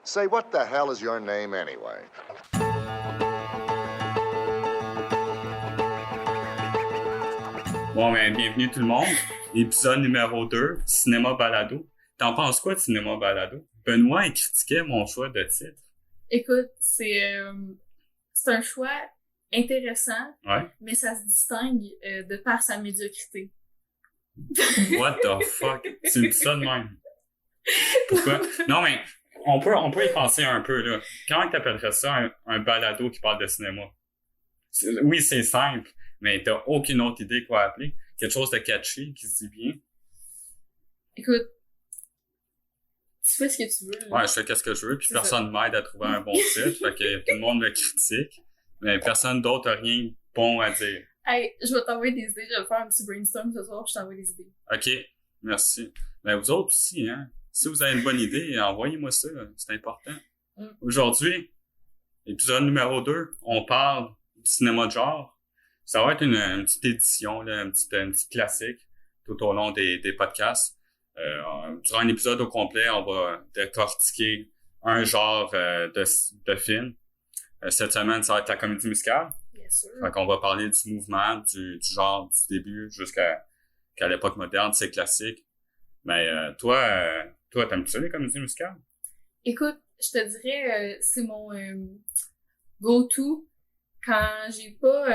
Say, what the hell is your name anyway? Bon, ben, bienvenue tout le monde. Épisode numéro 2, Cinéma Balado. T'en penses quoi de Cinéma Balado? Benoît, il critiquait mon choix de titre. Écoute, c'est un choix intéressant, Ouais. mais ça se distingue de par sa médiocrité. What the fuck? Tu me dis ça de même? Pourquoi? Non, mais on peut y penser un peu, là. Comment t'appellerais ça un balado qui parle de cinéma? Oui, c'est simple, mais t'as aucune autre idée quoi appeler. Quelque chose de catchy, qui se dit bien. Écoute, tu fais ce que tu veux. Là. Ouais, je fais qu'est-ce que je veux, puis C'est personne m'aide à trouver un bon titre, fait que tout le monde me critique, mais personne d'autre a rien de bon à dire. Hey, je vais t'envoyer des idées, je vais faire un petit brainstorm ce soir, puis je t'envoie des idées. OK, merci. Ben, vous autres aussi, hein. Si vous avez une bonne idée, envoyez-moi ça, c'est important. Aujourd'hui, épisode numéro 2, on parle du cinéma de genre. Ça va être une petite édition, là, un petit classique tout au long des podcasts. Durant un épisode au complet, on va décortiquer un genre de film. Cette semaine, ça va être la comédie musicale. Bien sûr. Fait qu'on va parler du mouvement, du genre du début jusqu'à l'époque moderne, c'est classique. Mais toi, t'aimes-tu ça, les comédies musicales? Écoute, je te dirais, c'est mon go-to quand j'ai pas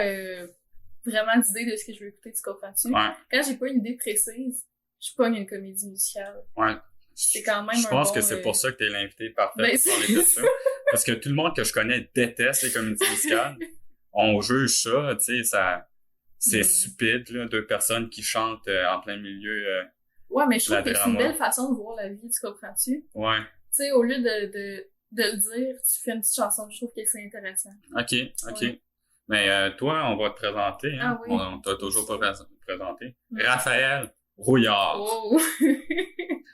vraiment d'idée de ce que je veux écouter, tu comprends-tu? Ouais. Quand j'ai pas une idée précise, je pogne une comédie musicale. Ouais. C'est quand même Je pense un bon, que c'est pour ça que t'es l'invité parfait Ben, pour parler de ça. Parce que tout le monde que je connais déteste les comédies musicales. On juge ça, tu sais, c'est stupide, là, deux personnes qui chantent en plein milieu. Ouais, mais je trouve La que c'est drama. une belle façon de voir la vie, tu comprends-tu? Ouais. Tu sais, au lieu de le dire, tu fais une petite chanson, je trouve que c'est intéressant. OK. Ouais. Mais toi, on va te présenter, hein. Ah oui. On t'a toujours pas présenté. Raphaël Rouillard. Oh!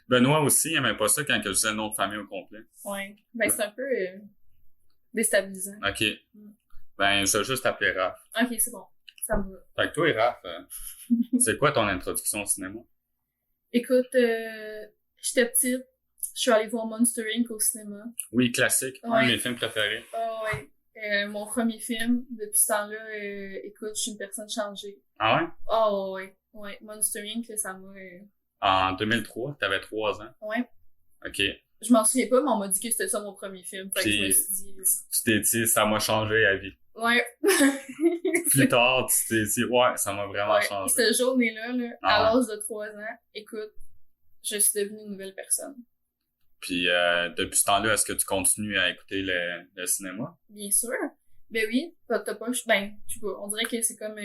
Benoît aussi, il aimait pas ça quand je disais le nom de famille au complet. Ouais. Ben, c'est un peu déstabilisant. OK. Ben, je vais juste t'appeler Raph. Ok, c'est bon. Ça me va. Fait que toi, Raph, c'est quoi ton introduction au cinéma? Écoute, j'étais petite, je suis allée voir Monster Inc. au cinéma. Oui, classique. Un Ouais. de mes films préférés. Ah ouais. Mon premier film, depuis ce temps-là, écoute, je suis une personne changée. Ah ouais? Oh ouais. Ouais. Monster Inc., là, ça m'a... En 2003, t'avais 3 ans. Ouais. OK. Je m'en souviens pas, mais on m'a dit que c'était ça mon premier film. Fait que je me Puis, suis dit... tu t'es dit, ça m'a changé la vie. Ouais. Plus tard, tu t'es dit, ouais, ça m'a vraiment Ouais. changé. Cette journée-là, là, Ah à l'âge de 3 ans, écoute, je suis devenue une nouvelle personne. Puis, depuis ce temps-là, est-ce que tu continues à écouter le cinéma? Bien sûr. Ben oui, t'as pas... Ben, je sais pas, on dirait que c'est comme...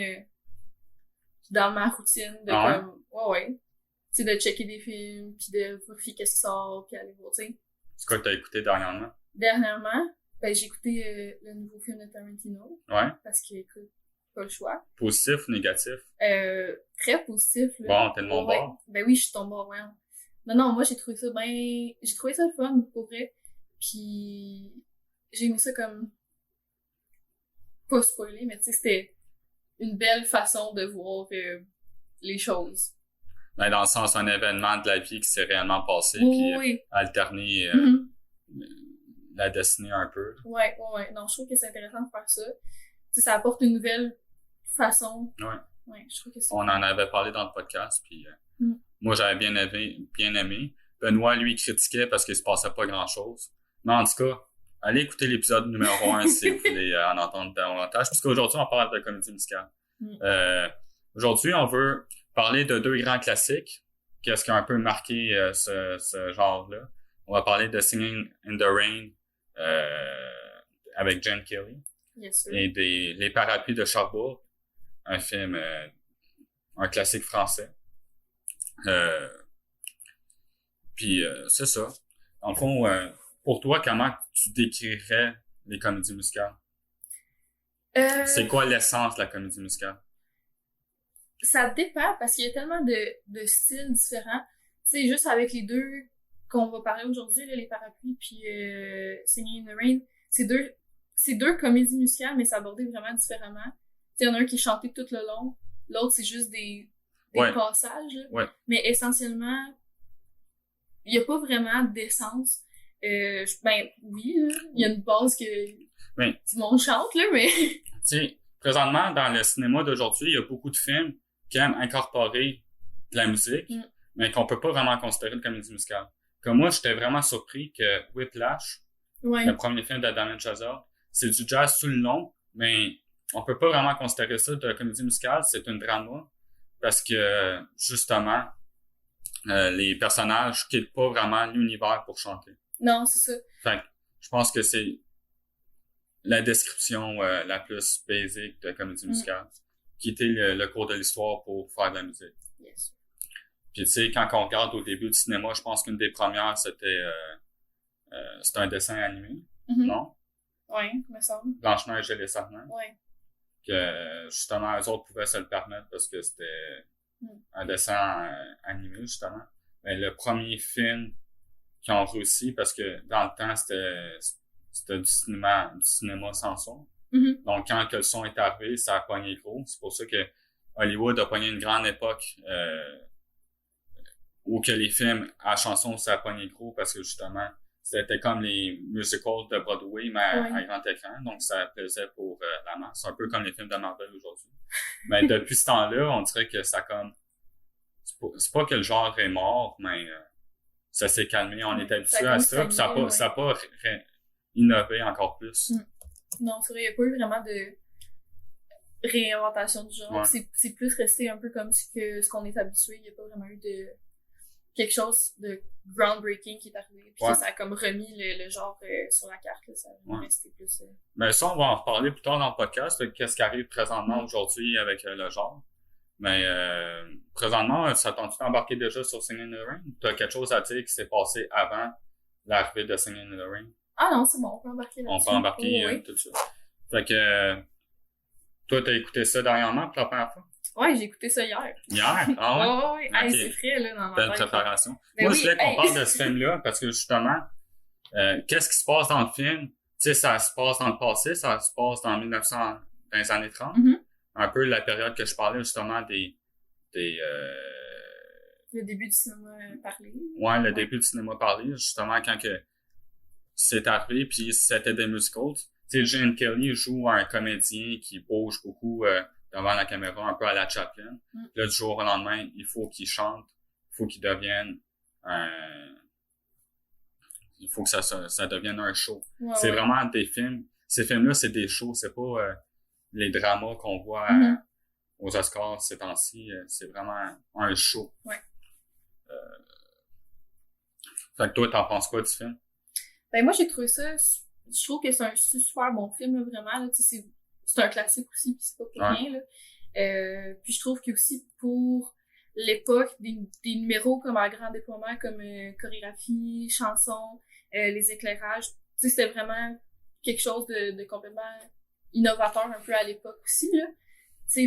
dans ma routine de Ah ouais? comme... Ouais. Tu sais, de checker des films, puis de vérifier qu'est-ce qui sort, puis aller voir, tu sais. C'est quoi que t'as écouté dernièrement? Dernièrement, ben j'ai écouté le nouveau film de Tarantino, Ouais? parce que, écoute, pas le choix. Positif ou négatif? Très positif, là. Bon, t'es de mon Ouais. bord. Ben oui, je suis ton bord, ouais. Non, moi, j'ai trouvé ça le fun, pour vrai. Puis, j'ai aimé ça comme... Pas spoiler, mais tu sais, c'était une belle façon de voir les choses. Ben, dans le sens, un événement de la vie qui s'est réellement passé, Oui, puis alterner Mhm. la destinée un peu. Ouais. Non, je trouve que c'est intéressant de faire ça. Tu sais, ça apporte une nouvelle façon. Ouais. Ouais, je trouve que c'est... On en avait parlé dans le podcast, puis Mm. moi, j'avais bien aimé. Benoît, lui, critiquait parce qu'il se passait pas grand-chose. Mais en tout cas, allez écouter l'épisode numéro 1 si vous voulez en entendre davantage, parce qu'aujourd'hui, on parle de comédie musicale. Aujourd'hui, on veut parler de 2 grands classiques. Qu'est-ce qui a un peu marqué ce genre-là? On va parler de Singing in the Rain avec Gene Kelly Yes, sir. et Les Parapluies de Cherbourg, un film, un classique français. Puis c'est ça. En fond, pour toi, comment tu décrirais les comédies musicales? C'est quoi l'essence de la comédie musicale? Ça dépend, parce qu'il y a tellement de styles différents. Tu sais, juste avec les deux qu'on va parler aujourd'hui, là, Les Parapluies puis Singing in the Rain, c'est deux comédies musicales, mais c'est abordé vraiment différemment. Tu sais, il y en a un qui est chanté tout le long, l'autre c'est juste des passages, là. Ouais. Mais essentiellement, il y a pas vraiment d'essence. Ben, oui, là. Il y a une base que Ben, tout le monde chante, là, mais... tu sais, présentement, dans le cinéma d'aujourd'hui, il y a beaucoup de films qui aiment incorporer de la musique, mais qu'on peut pas vraiment considérer de comédie musicale. Comme moi, j'étais vraiment surpris que Whiplash, Ouais. le premier film de Damien Chazelle, c'est du jazz tout le long, mais on peut pas vraiment considérer ça de comédie musicale, c'est un drama, parce que, justement, les personnages quittent pas vraiment l'univers pour chanter. Non, c'est ça. Fait que, je pense que c'est la description la plus basique de comédie musicale. Quitter le cours de l'histoire pour faire de la musique. Yes. Puis tu sais, quand on regarde au début du cinéma, je pense qu'une des premières, c'était un dessin animé, non? Ouais, me semble. Blanche-Neige et les Sarments. Ouais. Que justement, eux autres pouvaient se le permettre parce que c'était un dessin animé, justement. Mais le premier film qui ont réussi, parce que dans le temps, c'était du cinéma sans son. Donc, quand que le son est arrivé, ça a pogné gros. C'est pour ça que Hollywood a pogné une grande époque où que les films à chanson, ça a pogné gros parce que justement, c'était comme les musicals de Broadway, mais à grand écran. Donc, ça plaisait pour la masse. Un peu comme les films de Marvel aujourd'hui. Mais depuis ce temps-là, on dirait que ça comme... C'est pas que le genre est mort, mais ça s'est calmé. On est habitué à ça, puis ça a pas innové encore plus. Non, c'est vrai, il n'y a pas eu vraiment de réinventation du genre. Ouais. C'est plus resté un peu comme ce qu'on est habitué. Il n'y a pas vraiment eu de quelque chose de groundbreaking qui est arrivé. Puis ça a comme remis le genre sur la carte. Là. Ça a resté plus... Mais ça, on va en reparler plus tard dans le podcast. Qu'est-ce qui arrive présentement aujourd'hui avec le genre. Mais présentement, ça tente d'embarquer déjà sur Singing in the Rain? T'as quelque chose à dire qui s'est passé avant l'arrivée de Singing in the Rain? Ah non, c'est bon, on peut embarquer là-dessus. On peut embarquer tout de suite. Fait que toi, t'as écouté ça dernièrement pour la première fois? Ouais, j'ai écouté ça hier. Hier? Ah ouais? Ouais. Okay. Hey, c'est frais, là, dans ma tête. Belle préparation. Moi, je voulais qu'on parle de ce film-là parce que justement, qu'est-ce qui se passe dans le film? Tu sais, ça se passe dans le passé, ça se passe dans 1900, dans les années 30. Un peu la période que je parlais justement des le début du cinéma parlé. Ouais, le début du cinéma parlé, justement quand que c'est arrivé, puis c'était des musicals. Tu sais, Gene Kelly joue un comédien qui bouge beaucoup devant la caméra, un peu à la Chaplin. Là, du jour au lendemain, il faut qu'il chante, il faut qu'il devienne il faut que ça devienne un show. C'est vraiment des films. Ces films-là, c'est des shows, c'est pas les dramas qu'on voit aux Oscars ces temps-ci. C'est vraiment un show. Ouais. Fait que toi, t'en penses quoi du film? Ben moi, j'ai trouvé ça... Je trouve que c'est un super bon film, là, vraiment. Là, c'est un classique aussi, puis c'est pas pour rien. Là. Puis je trouve que aussi pour l'époque, des numéros comme un grand déploiement, comme chorégraphie, chansons, les éclairages, c'était vraiment quelque chose de complètement innovateur un peu à l'époque aussi. Là.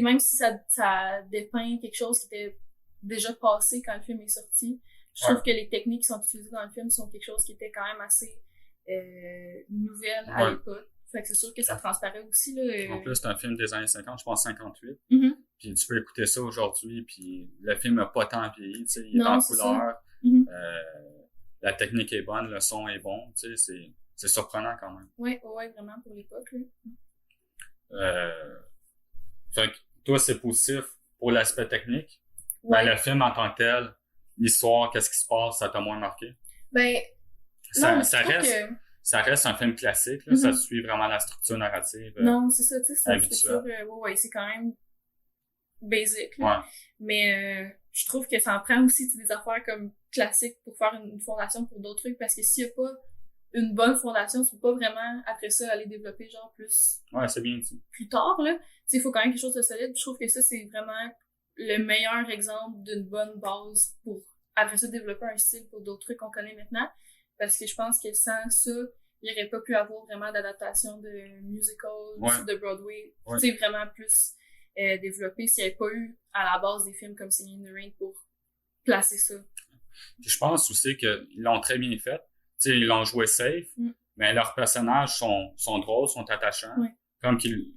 Même si ça dépeint quelque chose qui était déjà passé quand le film est sorti, je trouve que les techniques qui sont utilisées dans le film sont quelque chose qui était quand même assez nouvelle à l'époque. Fait que c'est sûr que ça transparaît aussi. Là, En plus, c'est un film des années 50, je pense 58. Puis tu peux écouter ça aujourd'hui, puis le film n'a pas tant vieilli, tu sais, il est en couleur. La technique est bonne, le son est bon, tu sais, c'est surprenant quand même. Ouais, vraiment pour l'époque. Fait que toi, c'est positif pour l'aspect technique. Ouais. Ben, le film en tant que tel, l'histoire, qu'est-ce qui se passe, ça t'a moins marqué? Ben, ça reste un film classique, là, ça suit vraiment la structure narrative. Non, c'est ça, tu sais, c'est une habituelle. structure, c'est quand même basic, là. Mais je trouve que ça en prend aussi des affaires comme classiques pour faire une fondation pour d'autres trucs, parce que s'il n'y a pas une bonne fondation, tu peux pas vraiment, après ça, aller développer genre plus... Ouais, c'est bien dit. Plus tard, là. Tu sais, il faut quand même quelque chose de solide. Je trouve que ça, c'est vraiment le meilleur exemple d'une bonne base pour, après ça, développer un style pour d'autres trucs qu'on connaît maintenant. Parce que je pense que sans ça, il n'y aurait pas pu avoir vraiment d'adaptation de musical, de Broadway. Tu sais, vraiment plus développé s'il n'y avait pas eu à la base des films comme Singing in the Rain pour placer ça. Puis je pense aussi qu'ils l'ont très bien fait. Tu sais, ils l'ont joué safe, mais leurs personnages sont drôles, sont attachants, comme qu'il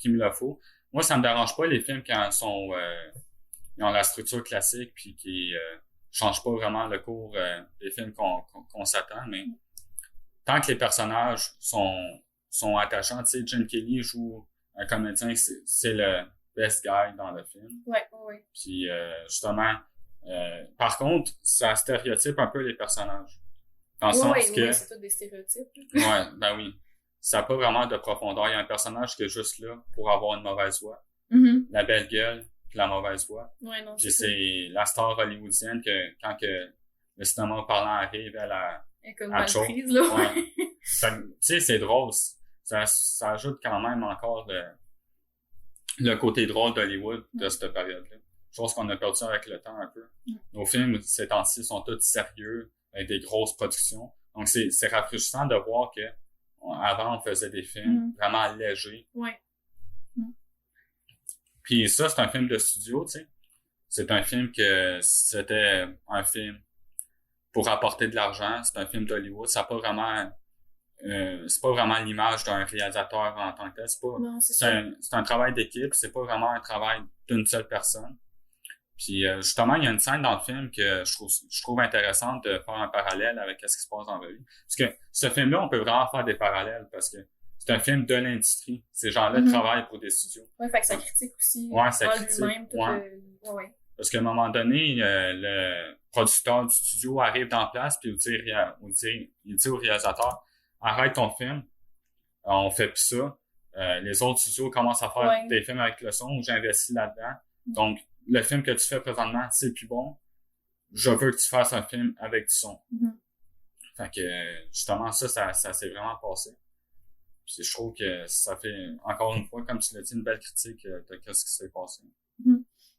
me le faut. Moi, ça me dérange pas les films quand ils ont la structure classique puis qui changent pas vraiment le cours des films qu'on s'attend, mais tant que les personnages sont attachants, tu sais, Gene Kelly joue un comédien, c'est le best guy dans le film. Ouais. Puis justement, par contre, ça stéréotype un peu les personnages. Dans le sens que... Oui, c'est tout des stéréotypes. Ouais, ben oui. Ça n'a pas vraiment de profondeur. Il y a un personnage qui est juste là pour avoir une mauvaise voix. La belle gueule, puis la mauvaise voix. Ouais, non, Puis c'est la star hollywoodienne que quand que le cinéma parlant arrive, elle est comme à mal chaud. prise, là. Ouais. Tu sais, c'est drôle. Ça ajoute quand même encore le côté drôle d'Hollywood de cette période-là. Chose qu'on a perdu avec le temps un peu. Nos films, ces temps-ci, sont tous sérieux, avec des grosses productions. Donc, c'est rafraîchissant de voir que avant, on faisait des films vraiment légers. Ouais. Puis ça, c'est un film de studio, tu sais. C'est un film que c'était un film pour apporter de l'argent. C'est un film d'Hollywood. Ça n'a pas vraiment... c'est pas vraiment l'image d'un réalisateur en tant que tel. C'est un travail d'équipe. C'est pas vraiment un travail d'une seule personne. Puis justement, il y a une scène dans le film que je trouve intéressante de faire un parallèle avec ce qui se passe dans la vie. Parce que ce film-là, on peut vraiment faire des parallèles parce que c'est un film de l'industrie. Ces gens-là travaillent pour des studios. Ouais, fait que ça critique aussi ça critique, lui-même. Ouais. Parce qu'à un moment donné, le producteur du studio arrive dans la place puis il dit au réalisateur, arrête ton film, on fait plus ça. Les autres studios commencent à faire des films avec le son où j'investis là-dedans. Donc, le film que tu fais présentement, c'est plus bon. Je veux que tu fasses un film avec du son. Fait que, justement, ça s'est vraiment passé. Puis je trouve que ça fait, encore une fois, comme tu l'as dit, une belle critique de ce qui s'est passé.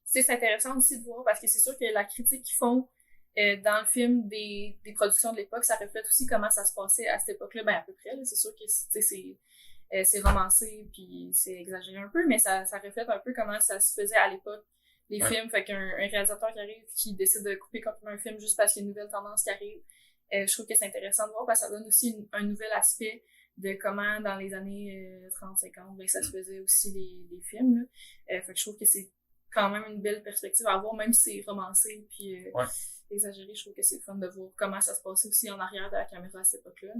C'est intéressant aussi de voir parce que c'est sûr que la critique qu'ils font dans le film des productions de l'époque, ça reflète aussi comment ça se passait à cette époque-là, ben à peu près. Là. C'est sûr que c'est romancé puis c'est exagéré un peu, mais ça reflète un peu comment ça se faisait à l'époque. Les films, fait qu'un réalisateur qui arrive, qui décide de couper complètement un film juste parce qu'il y a une nouvelle tendance qui arrive, je trouve que c'est intéressant de voir parce que ça donne aussi un nouvel aspect de comment dans les années 30-50, ben, ça se faisait aussi les films. Là. Fait que je trouve que c'est quand même une belle perspective à voir, même si c'est romancé puis exagéré, je trouve que c'est fun de voir comment ça se passait aussi en arrière de la caméra à cette époque-là.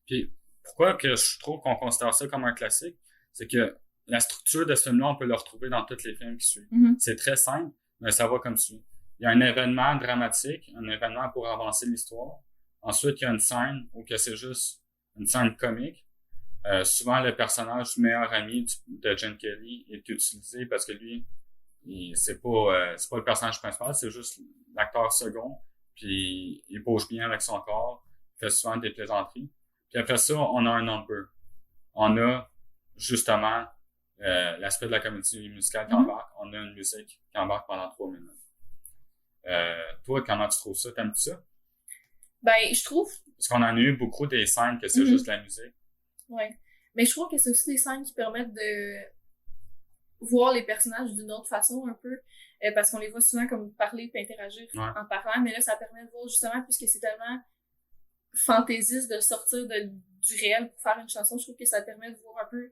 Puis pourquoi que je trouve qu'on considère ça comme un classique, c'est que la structure de ce film-là, on peut le retrouver dans tous les films qui suivent. C'est très simple, mais ça va comme suit. Il y a un événement dramatique, un événement pour avancer l'histoire. Ensuite, il y a une scène où que c'est juste une scène comique. Souvent, le personnage du meilleur ami de Gene Kelly est utilisé parce que lui, c'est pas le personnage principal, c'est juste l'acteur second. Puis il bouge bien avec son corps, fait souvent des plaisanteries. Puis après ça, on a un number. On a justement l'aspect de la comédie musicale qui embarque. On a une musique qui embarque pendant 3 minutes. Toi, comment tu trouves ça? T'aimes-tu ça? Ben, je trouve... Parce qu'on en a eu beaucoup des scènes que c'est juste la musique. Ouais. Mais je trouve que c'est aussi des scènes qui permettent de voir les personnages d'une autre façon un peu. Parce qu'on les voit souvent comme parler et interagir en parlant. Mais là, ça permet de voir justement, puisque c'est tellement fantaisiste de sortir du réel pour faire une chanson, je trouve que ça permet de voir un peu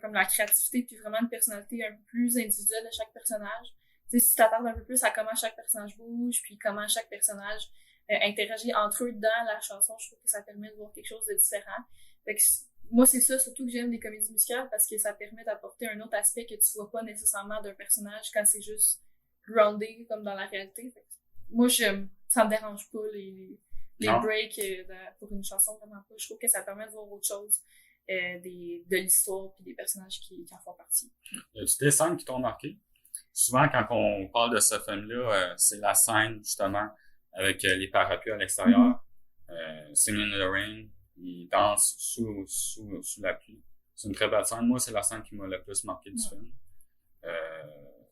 comme la créativité puis vraiment une personnalité un peu plus individuelle de chaque personnage. Tu sais, si tu t'attardes un peu plus à comment chaque personnage bouge puis comment chaque personnage interagit entre eux dans la chanson, je trouve que ça permet de voir quelque chose de différent. Fait que moi, c'est ça surtout que j'aime des comédies musicales parce que ça permet d'apporter un autre aspect que tu vois pas nécessairement d'un personnage quand c'est juste groundé comme dans la réalité. Fait que moi, ça me dérange pas les breaks pour une chanson, vraiment pas. Je trouve que ça permet de voir autre chose de l'histoire puis des personnages qui en font partie. Y a-tu des scènes qui t'ont marqué? Souvent, quand on parle de ce film-là, c'est la scène, justement, avec les parapluies à l'extérieur. Singing in the Rain, il danse sous la pluie. C'est une très belle scène. Moi, c'est la scène qui m'a le plus marqué du film.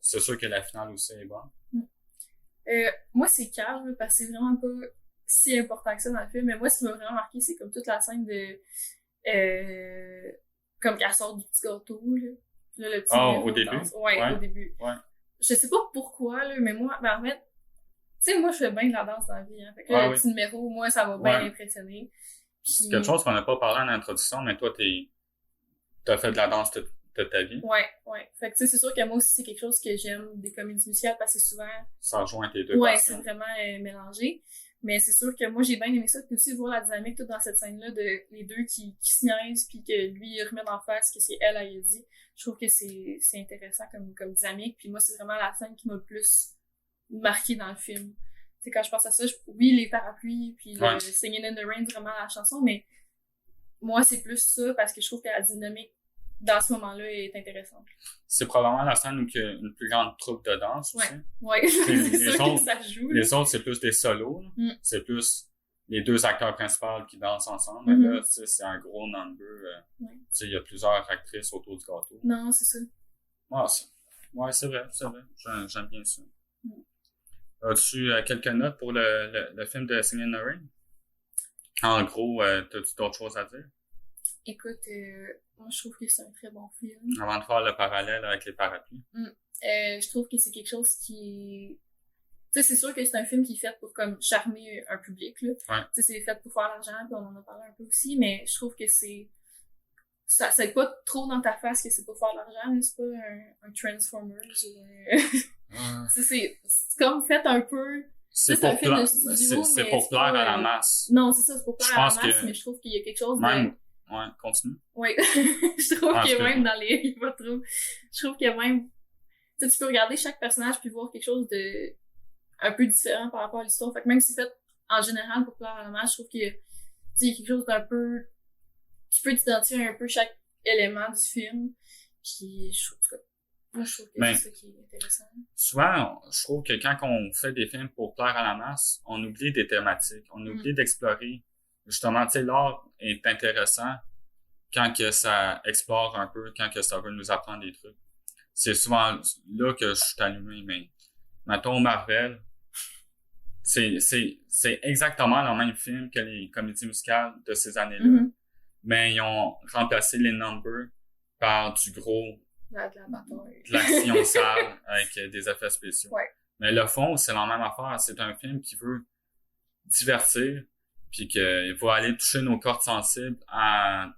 C'est sûr que la finale aussi est bonne. Moi, c'est calme parce que c'est vraiment pas si important que ça dans le film. Mais moi, ce qui m'a vraiment marqué, c'est comme toute la scène de... comme qu'elle sort du petit gâteau, là. Là, le petit au début? Ouais, au début. Ouais. Je sais pas pourquoi, là, mais moi, ben en fait, tu sais, moi, je fais bien de la danse dans la vie, hein. Fait que là, le petit numéro, moi, ça m'a bien impressionné. C'est quelque chose qu'on n'a pas parlé en introduction, mais toi, t'as fait de la danse toute ta vie. Ouais. Fait que, tu sais, c'est sûr que moi aussi, c'est quelque chose que j'aime des comédies musicales parce que souvent... Ça rejoint tes deux Ouais, passions. c'est vraiment mélangé. Mais c'est sûr que moi, j'ai bien aimé ça. Puis aussi voir la dynamique toute dans cette scène-là de les deux qui se niaisent puis que lui, il remet en face que c'est elle a dit. Je trouve que c'est intéressant comme dynamique. Puis moi, c'est vraiment la scène qui m'a le plus marqué dans le film. C'est quand je pense à ça, oui, les parapluies, puis Singing in the Rain, vraiment la chanson, mais moi, c'est plus ça parce que je trouve que la dynamique dans ce moment-là est intéressante. C'est probablement la scène où il y a une plus grande troupe de danse aussi. Ouais. C'est sûr que ça joue. Les autres, c'est plus des solos. C'est plus les deux acteurs principaux qui dansent ensemble. Mm-hmm. Là, tu sais, c'est un gros number. Tu sais, il y a plusieurs actrices autour du gâteau. Non, c'est ça. C'est vrai. J'aime bien ça. As-tu quelques notes pour le film de Singing in the Rain? En gros, t'as-tu d'autres choses à dire? Écoute, moi, je trouve que c'est un très bon film. Avant de faire le parallèle avec les parapluies. Je trouve que c'est quelque chose qui... Tu sais, c'est sûr que c'est un film qui est fait pour comme charmer un public, là. Ouais. Tu sais, c'est fait pour faire l'argent, puis on en a parlé un peu aussi, mais je trouve que c'est pas trop dans ta face que c'est pour faire de l'argent, là. C'est pas un Transformers ou c'est comme fait un peu... C'est pour plaire à la masse. Non, c'est ça, c'est pour plaire à la masse, mais je trouve qu'il y a quelque chose de... Ouais, continue. Oui. Je trouve que même dans les... Je trouve que même... Tu sais, tu peux regarder chaque personnage puis voir quelque chose de un peu différent par rapport à l'histoire. Fait que même si c'est fait en général pour plaire à la masse, je trouve qu'il y a quelque chose d'un peu... Tu peux t'identifier un peu chaque élément du film. Puis je trouve que c'est ça qui est intéressant. Souvent, je trouve que quand on fait des films pour plaire à la masse, on oublie des thématiques. On oublie d'explorer. Justement, tu sais, l'art est intéressant quand que ça explore un peu, quand que ça veut nous apprendre des trucs. C'est souvent là que je suis allumé, mais mettons Marvel, c'est exactement le même film que les comédies musicales de ces années-là. Mais ils ont remplacé les numbers par du gros... de l'action sale avec des effets spéciaux. Ouais. Mais le fond, c'est la même affaire. C'est un film qui veut divertir, puis qu'il va aller toucher nos cordes sensibles en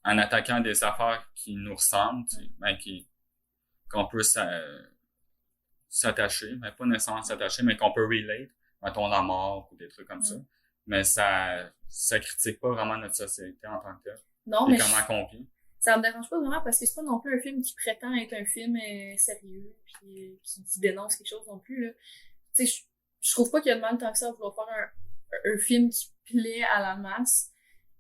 attaquant des affaires qui nous ressemblent, qu'on peut s'attacher, mais pas nécessairement s'attacher, mais qu'on peut relate, mettons la mort ou des trucs comme ça. Mais ça critique pas vraiment notre société en tant que telle. Non, et mais comment qu'on vit. Ça me dérange pas vraiment parce que c'est pas non plus un film qui prétend être un film sérieux puis qui dénonce quelque chose non plus, là. Tu sais, je trouve pas qu'il y a de mal tant que ça à vouloir faire un film qui plaît à la masse.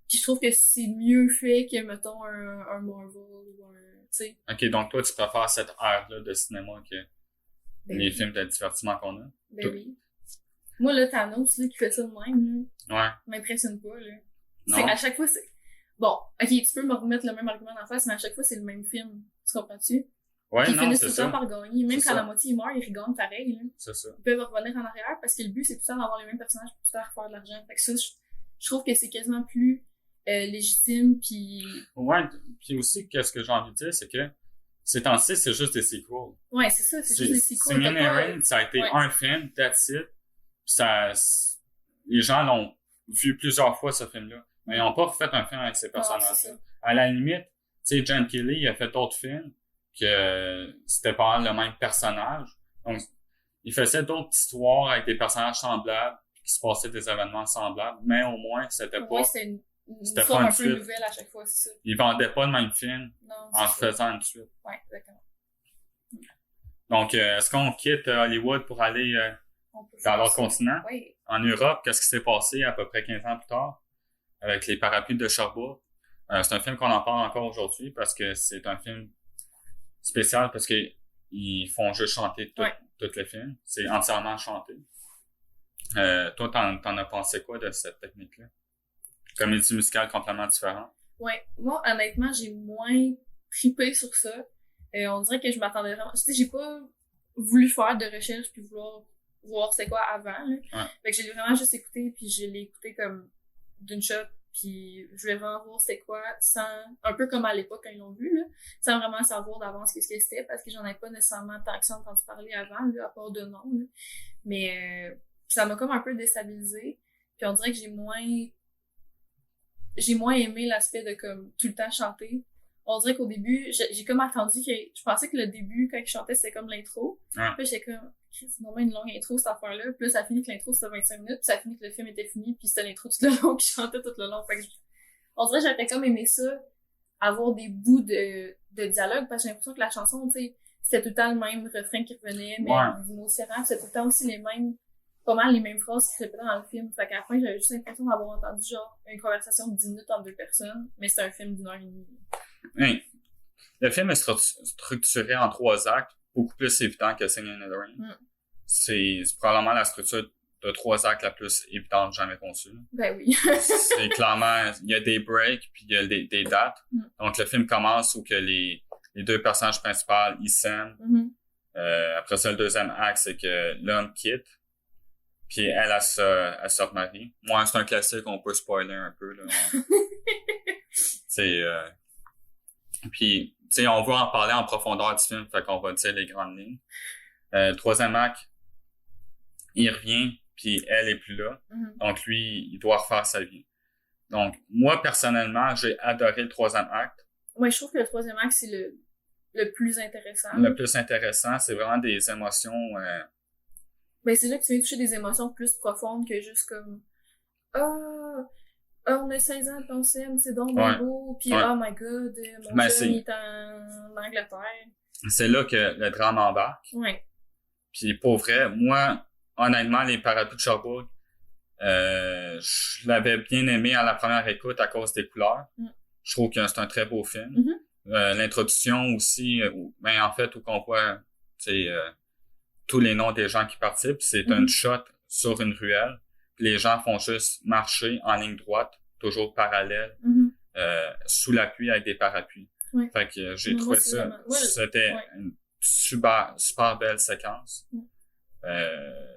Puis je trouve que c'est mieux fait que, mettons, un Marvel ou un... Tu sais. Ok, donc toi, tu préfères cette ère-là de cinéma que les films de divertissement qu'on a? Oui. Moi, là, Thanos, là, qui fait ça de même, là, m'impressionne pas, là. Non. C'est à chaque fois, c'est... Bon, ok, tu peux me remettre le même argument en face, mais à chaque fois, c'est le même film. Tu comprends-tu? Ouais, ils finissent c'est tout le ça. temps par gagner. Même quand la moitié est mort, ils regagnent pareil, là. C'est ça. Ils peuvent revenir en arrière parce que le but, c'est tout le temps d'avoir les mêmes personnages pour tout le temps refaire de l'argent. Fait que ça, je trouve que c'est quasiment plus légitime, puis... Ouais, puis aussi, qu'est-ce que j'ai envie de dire, c'est que ces temps-ci, c'est juste des sequels. Ouais, c'est ça, c'est juste des sequels. Singing in the Rain, ça a été un film, that's it. Les gens l'ont vu plusieurs fois, ce film-là. Mais ils n'ont pas fait un film avec ces personnages-là. À la limite, tu sais, John Kelly, il a fait d'autres films que c'était pas le même personnage. Donc, il faisait d'autres histoires avec des personnages semblables, qui se passaient des événements semblables, mais au moins, c'était pas... c'était une histoire un peu nouvelle à chaque fois, c'est ça. Ils vendaient pas le même film en faisant une suite. Ouais, exactement. Donc, est-ce qu'on quitte Hollywood pour aller dans l'autre continent? Oui. En Europe, qu'est-ce qui s'est passé à peu près 15 ans plus tard avec les parapluies de Cherbourg? C'est un film qu'on en parle encore aujourd'hui parce que c'est un film spécial parce qu'ils font juste chanter tous les films. C'est entièrement chanté. Toi, t'en as pensé quoi de cette technique-là? Comédie musicale complètement différente. Ouais. Moi, honnêtement, j'ai moins trippé sur ça. On dirait que je m'attendais vraiment... Tu sais, j'ai pas voulu faire de recherche puis vouloir voir c'est quoi avant, là. Ouais. Fait que je l'ai vraiment juste écouté puis je l'ai écouté comme d'une shot puis je voulais vraiment voir c'est quoi sans... Un peu comme à l'époque quand ils l'ont vu, là. Sans vraiment savoir d'avance qu'est-ce que c'était parce que j'en avais pas nécessairement tant que ça entendu parler avant, là, à part de nom, là. Mais ça m'a comme un peu déstabilisée. Puis on dirait que j'ai moins aimé l'aspect de comme tout le temps chanter. On dirait qu'au début, j'ai comme attendu que... Je pensais que le début, quand il chantait, c'était comme l'intro. Ouais. Puis j'étais comme... c'est vraiment une longue intro, cette affaire-là. Puis là, ça finit que l'intro, c'était 25 minutes, puis ça finit que le film était fini, puis c'était l'intro tout le long, qui chantait tout le long. Fait que on dirait que j'aurais comme aimé ça, avoir des bouts de dialogue, parce que j'ai l'impression que la chanson, tu sais, c'était tout le temps le même refrain qui revenait, mais d'une autre différence, c'était tout le temps aussi pas mal les mêmes phrases qui se répétaient dans le film. Fait qu'à la fin, j'avais juste l'impression d'avoir entendu genre une conversation de 10 minutes entre deux personnes, mais c'est un film d'1h30. Oui. Le film est structuré en 3 actes, beaucoup plus évident que Singing in the Rain. C'est probablement la structure de 3 actes la plus évidente jamais conçue. Ben oui. C'est clairement, il y a des breaks puis il y a des dates. Donc le film commence où que les 2 personnages principaux, ils s'aiment. Après ça, le deuxième acte, c'est que l'homme quitte. Puis elle se remarie. Moi, c'est un classique, on peut spoiler un peu, là. Puis, tu sais, on va en parler en profondeur du film, fait qu'on va dire les grandes lignes. Troisième acte, il revient, puis elle est plus là. Donc, lui, il doit refaire sa vie. Donc, moi, personnellement, j'ai adoré le troisième acte. Ouais, je trouve que le troisième acte, c'est le plus intéressant. Le plus intéressant, c'est vraiment des émotions... Ben, c'est là que tu viens toucher des émotions plus profondes que juste comme on a 16 ans puis on s'aime, c'est donc beau, puis oh my god, mon jeune il est en Angleterre. C'est là que le drame embarque. Ouais. Puis pour vrai, moi, honnêtement, les Parapluies de Sherbrooke, je l'avais bien aimé à la première écoute à cause des couleurs. Je trouve que c'est un très beau film. L'introduction aussi, ben en fait, où qu'on voit, tous les noms des gens qui participent, c'est un shot sur une ruelle. Puis les gens font juste marcher en ligne droite, toujours parallèle, sous la pluie avec des parapluies. Fait que j'ai trouvé ça, c'était une super belle séquence.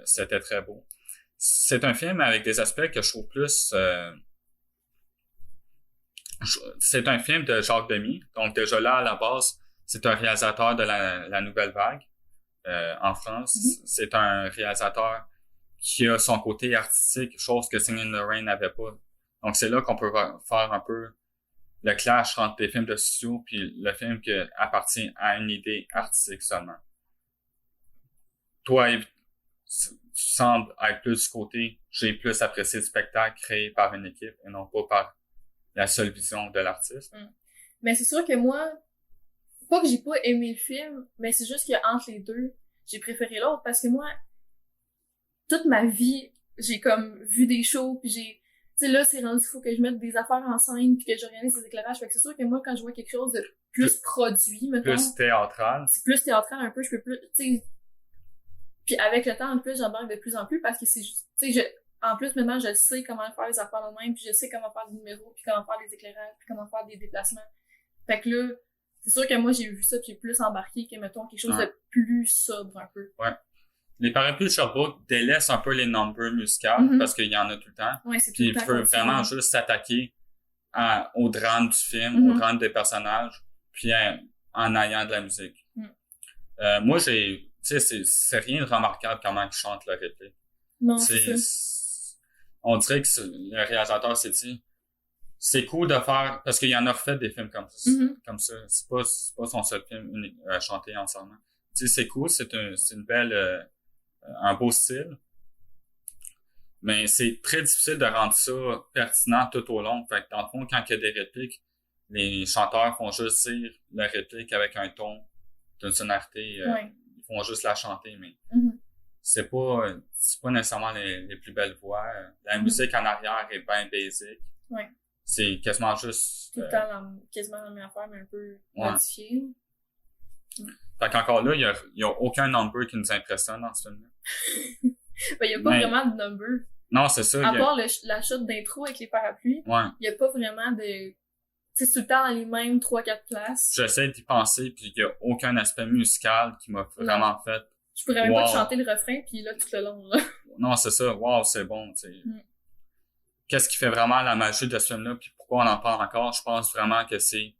C'était très beau. C'est un film avec des aspects que je trouve plus... c'est un film de Jacques Demy. Donc déjà là, à la base, c'est un réalisateur de la Nouvelle Vague. En France, c'est un réalisateur qui a son côté artistique, chose que Singing in the Rain n'avait pas. Donc c'est là qu'on peut faire un peu le clash entre des films de studio puis le film qui appartient à une idée artistique seulement. Toi, tu sembles être plus du côté, j'ai plus apprécié le spectacle créé par une équipe et non pas par la seule vision de l'artiste. Mais c'est sûr que moi, pas que j'ai pas aimé le film, mais c'est juste qu'entre les deux, j'ai préféré l'autre parce que moi, toute ma vie, j'ai comme vu des shows pis tu sais là, c'est rendu, faut que je mette des affaires en scène pis que j'organise des éclairages. Fait que c'est sûr que moi, quand je vois quelque chose de plus produit, mettons. Plus théâtral. C'est plus théâtral un peu, je peux plus, tu sais. Puis avec le temps, en plus, j'embarque de plus en plus parce que c'est juste, tu sais, en plus, maintenant, je sais comment faire les affaires de même, puis je sais comment faire des numéros, puis comment faire des éclairages, puis comment faire des déplacements. Fait que là, c'est sûr que moi, j'ai vu ça, puis j'ai plus embarqué que, mettons, quelque chose de plus sobre, un peu. Ouais. Les Parapluies de Sherbrooke délaissent un peu les numbers musicales, parce qu'il y en a tout le temps. Ouais, c'est puis tout le temps. Puis il veut vraiment juste s'attaquer au drame du film, au drame des personnages, puis en ayant de la musique. Moi, tu sais, c'est rien de remarquable comment ils chantent la réplique. Non, c'est ça. On dirait que le réalisateur s'est dit, c'est cool de faire, parce qu'il y en a refait des films comme ça. C'est pas son seul film chanté entièrement. Tu sais, c'est cool, c'est une belle, un beau style. Mais c'est très difficile de rendre ça pertinent tout au long. Fait que dans le fond, quand il y a des répliques, les chanteurs font juste dire la réplique avec un ton d'une sonorité. Ils font juste la chanter, mais c'est pas nécessairement les plus belles voix. La musique en arrière est bien basic. C'est quasiment juste... Tout le temps quasiment la même affaire, mais un peu modifié. Fait qu'encore là, il y a aucun number qui nous impressionne dans ce film-là. Ben, il y a pas vraiment de number. Non, c'est ça. À part la shot d'intro avec les parapluies, il y a pas vraiment de... C'est tout le temps dans les mêmes 3-4 places. J'essaie d'y penser, puis il y a aucun aspect musical qui m'a vraiment fait... Je pourrais même pas te chanter le refrain, puis là, tout le long, là. Non, c'est ça. Wow, c'est bon, tu sais. Qu'est-ce qui fait vraiment la magie de ce film-là, puis pourquoi on en parle encore? Je pense vraiment que c'est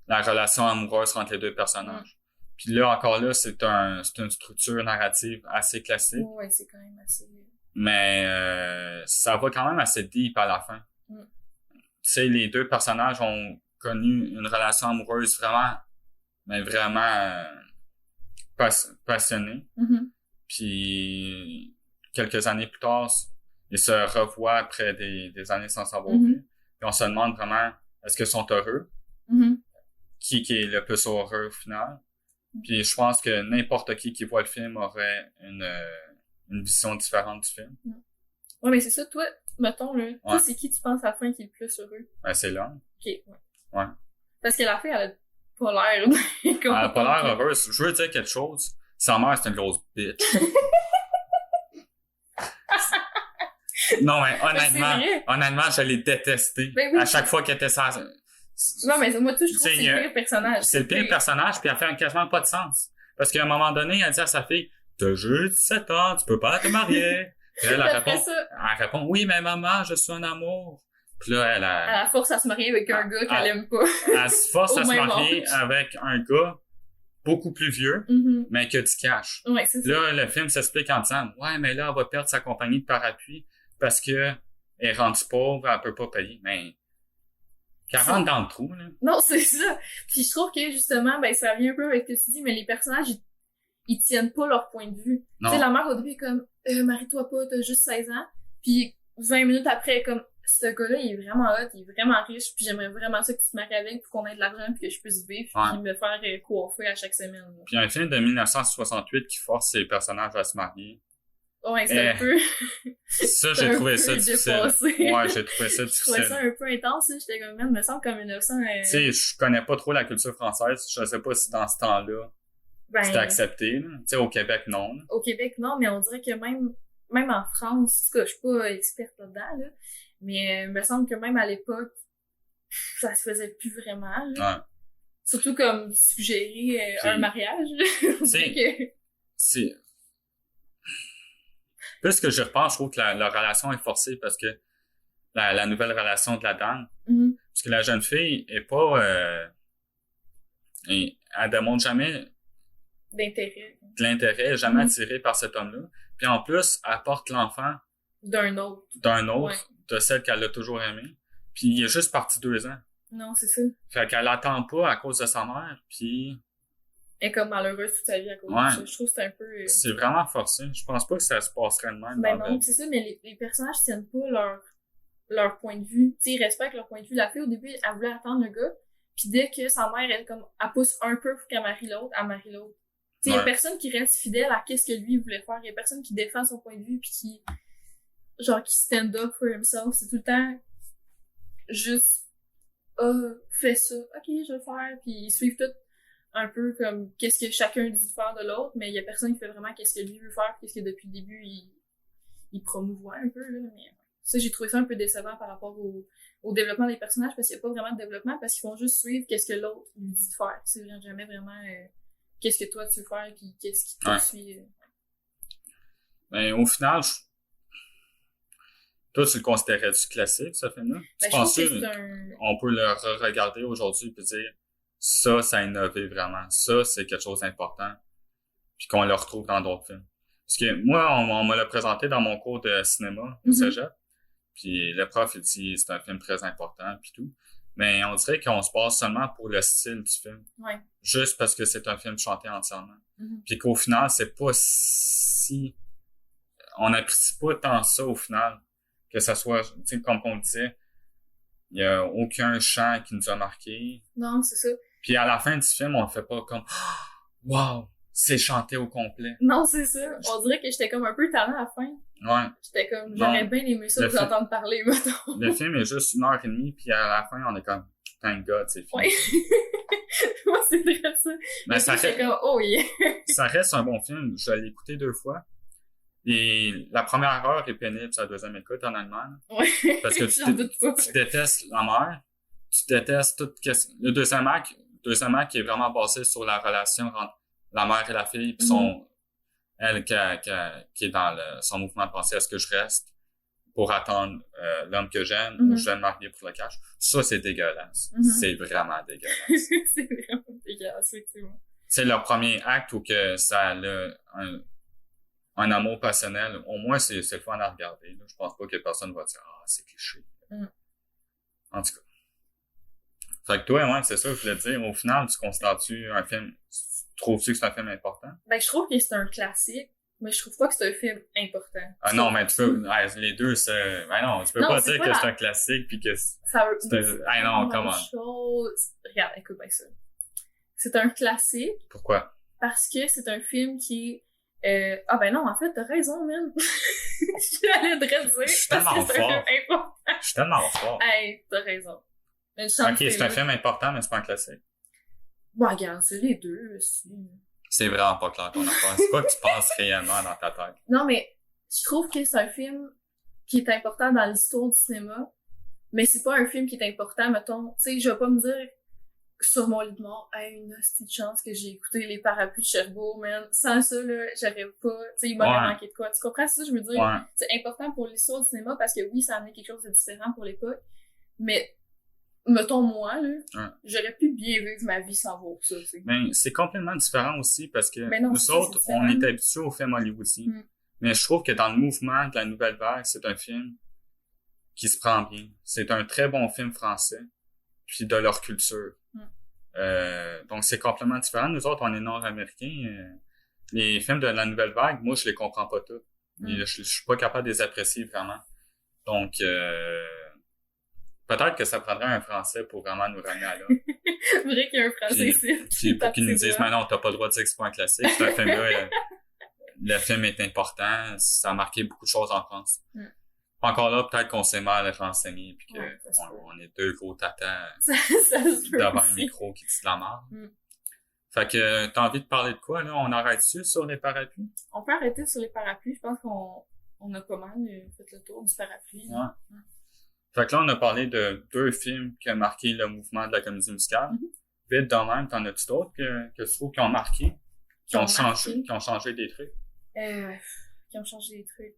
la relation amoureuse entre les deux personnages. Puis là, encore là, c'est une structure narrative assez classique. Ouais, c'est quand même assez... Mais ça va quand même assez deep à la fin. Tu sais, les deux personnages ont connu une relation amoureuse vraiment passionnée. Puis, quelques années plus tard, ils se revoient après des années sans savoir vu. Puis on se demande vraiment, est-ce qu'ils sont heureux? Qui est le plus heureux au final? Puis je pense que n'importe qui voit le film aurait une vision différente du film. Ouais, mais c'est ça, toi, mettons, là, toi, c'est qui tu penses à la fin qui est le plus heureux? Ben, c'est l'homme. Ok, ouais. Ouais. Parce que la fille, elle a pas l'air Elle a pas l'air heureuse. Je veux dire quelque chose. Sa mère, c'est une grosse bitch. Non, mais honnêtement, je l'ai détestée. Ben oui, à chaque fois qu'elle était ça. Non, mais moi, tout, je trouve que c'est le pire personnage. C'est le pire personnage, puis elle fait quasiment pas de sens. Parce qu'à un moment donné, elle dit à sa fille, t'as juste 17 ans, tu peux pas te marier. Puis elle répond, oui, mais maman, je suis un amour. Puis là, elle force à se marier avec un gars qu'elle aime pas. Elle se force à se marier avec un gars beaucoup plus vieux, mais que tu caches. Ouais, c'est ça. Là, le film s'explique en disant, ouais, mais là, elle va perdre sa compagnie de parapluie parce que elle est rendue pauvre, elle peut pas payer. Mais, qu'elle rentre dans le trou, là. Non, c'est ça. Puis je trouve que, justement, ben, ça vient un peu avec ce que tu dis, mais les personnages, ils tiennent pas leur point de vue. Tu sais, la mère, au début, est comme, marie-toi pas, t'as juste 16 ans. Puis 20 minutes après, elle est comme, ce gars-là, il est vraiment hot, il est vraiment riche, puis j'aimerais vraiment ça que tu te maries avec pour qu'on ait de l'argent puis que je puisse vivre puis me faire coiffer à chaque semaine. Là. Puis un film de 1968 qui force ses personnages à se marier. Ouais, c'est un peu... Ça, j'ai trouvé ça difficile. Ouais, j'ai trouvé ça difficile. Je trouvais ça un peu intense, là. J'étais comme, me semble comme 1900... Tu sais, je connais pas trop la culture française, je sais pas si dans ce temps-là, c'était accepté, là. Tu sais, au Québec, non. Là. Au Québec, non, mais on dirait que même en France, en tout cas, je suis pas experte là-dedans, là, mais il me semble que même à l'époque, ça se faisait plus vraiment. Là. Ouais. Surtout comme suggérer un mariage. C'est... Plus que je repense, je trouve que la relation est forcée parce que la nouvelle relation de la dame, parce que la jeune fille est pas... elle démontre jamais... d'intérêt. De l'intérêt, jamais attirée par cet homme-là. Puis en plus, elle porte l'enfant d'un autre, de celle qu'elle a toujours aimé. Puis il est juste parti 2 ans. Non, c'est ça. Fait qu'elle l'attend pas à cause de sa mère, puis... Elle est comme malheureuse toute sa vie à cause de ça. Je trouve que c'est un peu... C'est vraiment forcé. Je pense pas que ça se passerait de même. Ben non, c'est ça, mais les personnages tiennent pas leur point de vue. Tu sais, ils respectent leur point de vue. La fille, au début, elle voulait attendre le gars, puis dès que sa mère, elle pousse un peu pour qu'elle marie l'autre, elle marie l'autre. Tu sais, il y a personne qui reste fidèle à qu'est-ce que lui voulait faire. Il y a personne qui défend son point de vue, puis qui stand up for himself. C'est tout le temps juste fais ça, ok, je vais le faire, puis ils suivent tout un peu comme qu'est-ce que chacun dit de faire de l'autre, mais il y a personne qui fait vraiment qu'est-ce que lui veut faire, qu'est-ce que depuis le début il promouvoit un peu, là, mais ça, j'ai trouvé ça un peu décevant par rapport au développement des personnages, parce qu'il n'y a pas vraiment de développement, parce qu'ils font juste suivre qu'est-ce que l'autre lui dit de faire, c'est jamais vraiment qu'est-ce que toi tu veux faire, puis qu'est-ce qui te suit. Ben, au final, toi, tu le considérais-tu classique, ce film-là? Ben, tu penses on peut le re-regarder aujourd'hui et dire ça a innové vraiment. Ça, c'est quelque chose d'important. Puis qu'on le retrouve dans d'autres films. Parce que moi, on me l'a présenté dans mon cours de cinéma au cégep. Puis le prof, il dit c'est un film très important puis tout. Mais on dirait qu'on se passe seulement pour le style du film. Ouais. Juste parce que c'est un film chanté entièrement. Puis qu'au final, c'est pas si... On n'apprécie pas tant ça au final. Que ça soit, tu sais, comme on disait, il y a aucun chant qui nous a marqué. Non, c'est ça. Puis à la fin du film, on le fait pas comme wow, c'est chanté au complet. Non, c'est ça. On dirait que j'étais comme un peu tannée à la fin. Ouais. J'étais comme, j'aurais bien aimé ça vous entendre parler, mettons. Le film est juste 1h30, puis à la fin, on est comme thank God, c'est fini. Ouais. Moi, c'est vrai ça. Mais ça reste... comme, oh yeah. Ça reste un bon film. Je l'ai écouté 2 fois. Et la première heure est pénible, sa deuxième écoute en allemand. Ouais. Parce que tu détestes la mère, tu détestes tout. Le deuxième acte qui est vraiment basé sur la relation entre la mère et la fille, puis elle qui est dans son mouvement de pensée, est-ce que je reste pour attendre l'homme que j'aime ou je vais me marier pour le cash. Ça, c'est dégueulasse. C'est vraiment dégueulasse. C'est vraiment dégueulasse, effectivement. C'est le premier acte où que ça a un amour passionnel, au moins c'est le fun à regarder. Là. Je pense pas que personne va dire « Ah, c'est cliché. En tout cas. Fait que toi, c'est ça que je voulais dire. Au final, tu considères-tu un film... Trouves-tu que c'est un film important? Ben, je trouve que c'est un classique. Mais je trouve pas que c'est un film important. Ah non, mais tu peux, les deux, c'est, non, tu peux Non, pas c'est dire pas que la- c'est un classique pis que Ça veut... c'est non, la même comment? chose. Regarde, écoute bien ça. C'est un classique Pourquoi? parce que c'est un film qui est... Ah ben non, en fait, t'as raison, man. J'allais te dire Je suis parce tellement que c'est un fort. film important. Je suis tellement fort. Hey, t'as raison. Une chance Ok, que c'est un là. film important, mais c'est pas un classique. Bon, regarde, c'est les deux aussi. C'est vraiment pas clair ton affaire. C'est quoi que tu penses réellement dans ta tête? Non, mais je trouve que c'est un film qui est important dans l'histoire du cinéma, mais c'est pas un film qui est important, mettons, tu sais, je vais pas me dire sur mon lit de mort, hey, une hostie de chance que j'ai écouté Les Parapluies de Cherbourg, man. Sans ça, là, j'aurais pas, tu sais, il m'aurait Ouais. manqué de quoi. Tu comprends ça? Je veux dire, Ouais. c'est important pour l'histoire du cinéma parce que oui, ça a amené quelque chose de différent pour l'époque, mais mettons moi, là, Ouais. j'aurais pu bien vivre ma vie sans voir ça, tu sais. Mais c'est complètement différent aussi parce que Mais non, nous c'est ça, autres, c'est on différent. est habitués aux films hollywoodiens. Mm. Mais je trouve que dans le mouvement de la nouvelle vague, c'est un film qui se prend bien. C'est un très bon film français, puis de leur culture. Donc c'est complètement différent. Nous autres, on est nord-américains. Les films de la nouvelle vague, moi, je les comprends pas tous. Je suis pas capable de les apprécier vraiment. Donc peut-être que ça prendrait un Français pour vraiment nous ramener à là. Vrai qu'il y a un français ici. Puis pour qu'ils nous disent, mais non, t'as pas le droit de dire que c'est pas un classique. C'est un film-là, le film est important. Ça a marqué beaucoup de choses en France. Mm. Encore là, peut-être qu'on s'est mal renseigné puis que Ouais, ça se peut. on est deux gros tatas ça se peut devant un aussi. micro qui dit de la merde. Mm. Fait que t'as envie de parler de quoi, là? On arrête dessus sur les parapluies? On peut arrêter sur les parapluies. Je pense qu'on a pas mal fait le tour du parapluie. Ouais. Fait que là, on a parlé de deux films qui ont marqué le mouvement de la comédie musicale. Mm-hmm. Vite de même, t'en as-tu d'autres que tu trouves qui ont marqué? Qui ont changé des trucs? Qui ont changé des trucs.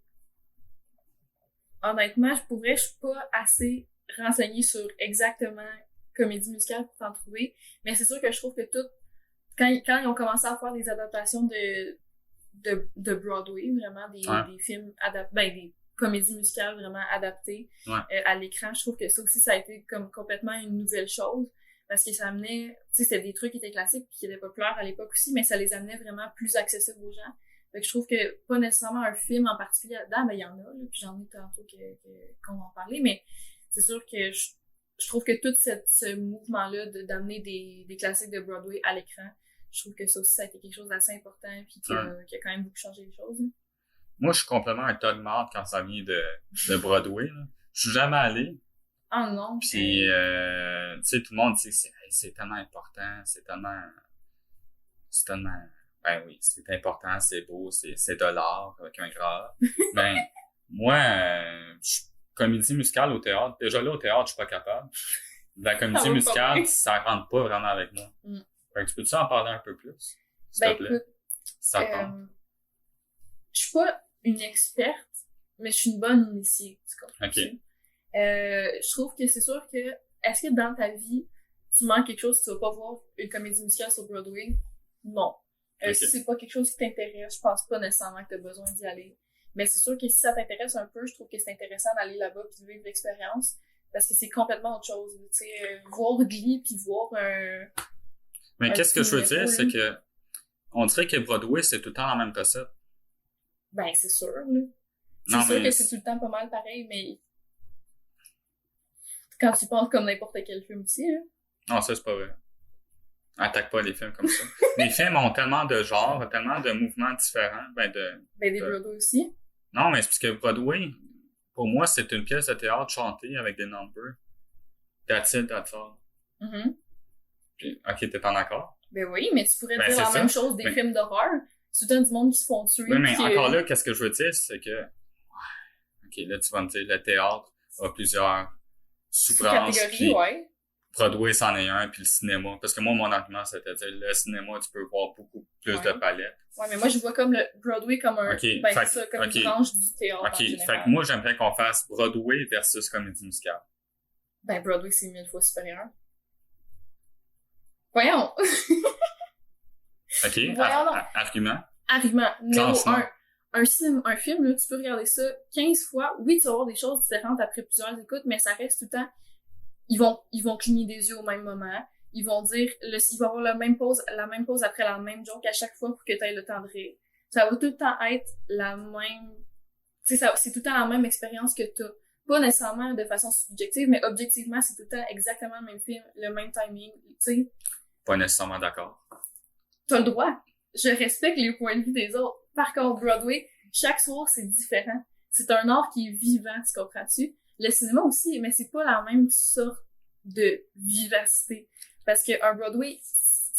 Honnêtement, je suis pas assez renseignée sur exactement comédie musicale pour t'en trouver. Mais c'est sûr que je trouve que quand ils ont commencé à faire des adaptations de Broadway, vraiment des films adaptés, des comédies musicales vraiment adaptées à l'écran, je trouve que ça aussi, ça a été comme complètement une nouvelle chose. Parce que ça amenait, tu sais, c'était des trucs qui étaient classiques puis qui étaient populaires à l'époque aussi, mais ça les amenait vraiment plus accessibles aux gens. Fait que je trouve que pas nécessairement un film en particulier là-dedans, ben il y en a, là, puis j'en ai tantôt qu'on va en parler, mais c'est sûr que je trouve que tout ce mouvement-là d'amener des classiques de Broadway à l'écran, je trouve que ça aussi, ça a été quelque chose d'assez important puis qui a quand même beaucoup changé les choses. Hein. Moi, je suis complètement un tas de marde quand ça vient de Broadway. Là. Je suis jamais allé. Ah non. Puis, tu sais, tout le monde dit c'est tellement important, c'est tellement, ben oui, c'est important, c'est beau, c'est de l'art avec un gras. Ben, moi, comédie musicale au théâtre, déjà là au théâtre, je suis pas capable. La comédie musicale, ça rentre pas vraiment avec moi. Mm. Fait que tu peux-tu en parler un peu plus? S'il te plaît. Écoute, Ça tente. je suis pas une experte, mais je suis une bonne initiée. Tu comprends? Ok. Je trouve que c'est sûr que, est-ce que dans ta vie, tu manques quelque chose, tu vas pas voir une comédie musicale sur Broadway? Non. Okay. Si c'est pas quelque chose qui t'intéresse, je pense pas nécessairement que t'as besoin d'y aller. Mais c'est sûr que si ça t'intéresse un peu, je trouve que c'est intéressant d'aller là-bas puis de vivre l'expérience. Parce que c'est complètement autre chose. Tu sais, voir Glee puis voir un... Mais qu'est-ce que je veux dire, c'est que on dirait que Broadway, c'est tout le temps la même recette. Ben, c'est sûr, là. C'est sûr que c'est tout le temps pas mal pareil, mais... Quand tu penses comme n'importe quel film aussi, là. Non, ça, c'est pas vrai. Attaque pas les films comme ça. Les films ont tellement de genres, tellement de mouvements différents. Des Broadway aussi. Non, mais c'est parce que Broadway, pour moi, c'est une pièce de théâtre chantée avec des numbers. That's it, that's all. Mm-hmm. Puis, ok, t'es en accord? Ben oui, mais tu pourrais dire la même chose des films d'horreur. Tu donnes du monde qui se font tuer. Oui, mais encore là, qu'est-ce que je veux dire, c'est que... Ok, là, tu vas me dire, le théâtre a plusieurs sous-branches. Catégories, ouais. Broadway, c'en est un, puis le cinéma. Parce que moi, mon argument, c'est-à-dire, le cinéma, tu peux voir beaucoup plus de palettes. Ouais, mais moi, je vois comme le Broadway comme un... Okay, ben, c'est ça, comme une branche du théâtre en général. Fait que moi, j'aimerais qu'on fasse Broadway versus comédie musicale. Ben, Broadway, c'est 1000 fois supérieur. Voyons! OK, argument. Argument. Numéro 1. Un film, là, tu peux regarder ça 15 fois. Oui, tu vas avoir des choses différentes après plusieurs écoutes, mais ça reste tout le temps... Ils vont cligner des yeux au même moment. Ils vont dire... il va y avoir la même pause après la même joke à chaque fois pour que tu aies le temps de rire. ça va tout le temps être la même, tu sais, c'est tout le temps la même expérience que t'as. Pas nécessairement de façon subjective, mais objectivement, c'est tout le temps exactement le même film, le même timing, tu sais. Pas nécessairement d'accord. T'as le droit. Je respecte les points de vue des autres. Par contre, Broadway, chaque soir, c'est différent. C'est un art qui est vivant, tu comprends-tu? Le cinéma aussi, mais c'est pas la même sorte de vivacité. Parce qu'un Broadway,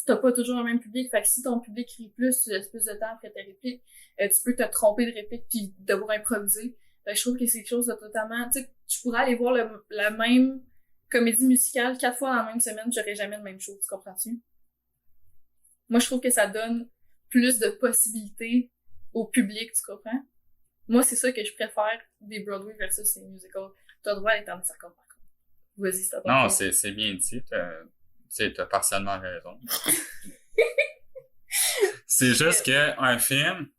t'as pas toujours le même public. Fait que si ton public rit plus, tu laisses plus de temps après tes répliques, tu peux te tromper de réplique puis devoir improviser. Fait que je trouve que c'est quelque chose de totalement... Tu sais, tu pourrais aller voir la même comédie musicale 4 fois dans la même semaine, j'aurais jamais le même show, tu comprends-tu? Moi, je trouve que ça donne plus de possibilités au public, tu comprends? Moi, c'est ça que je préfère des Broadway versus les musicals. T'as le droit d'être en désaccord, par contre. Vas-y, c'est à ton Non, tour. c'est bien dit. T'as partiellement raison. C'est juste qu'un film,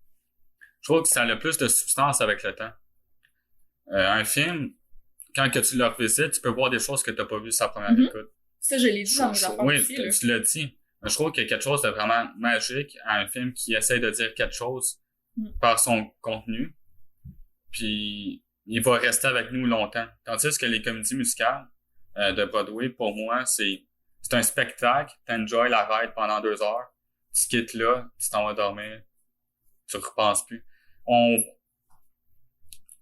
je trouve que ça a le plus de substance avec le temps. Un film, quand que tu le revisites, tu peux voir des choses que t'as pas vues sa première écoute. Ça, je l'ai dit dans mes affaires Oui, aussi, là. tu l'as dit. Je trouve qu'il y a quelque chose de vraiment magique à un film qui essaie de dire quelque chose par son contenu. Puis, il va rester avec nous longtemps. Tandis que les comédies musicales de Broadway, pour moi, c'est un spectacle. T'enjoy la ride pendant 2 heures. Tu quittes là, tu t'en vas dormir. Tu repenses plus.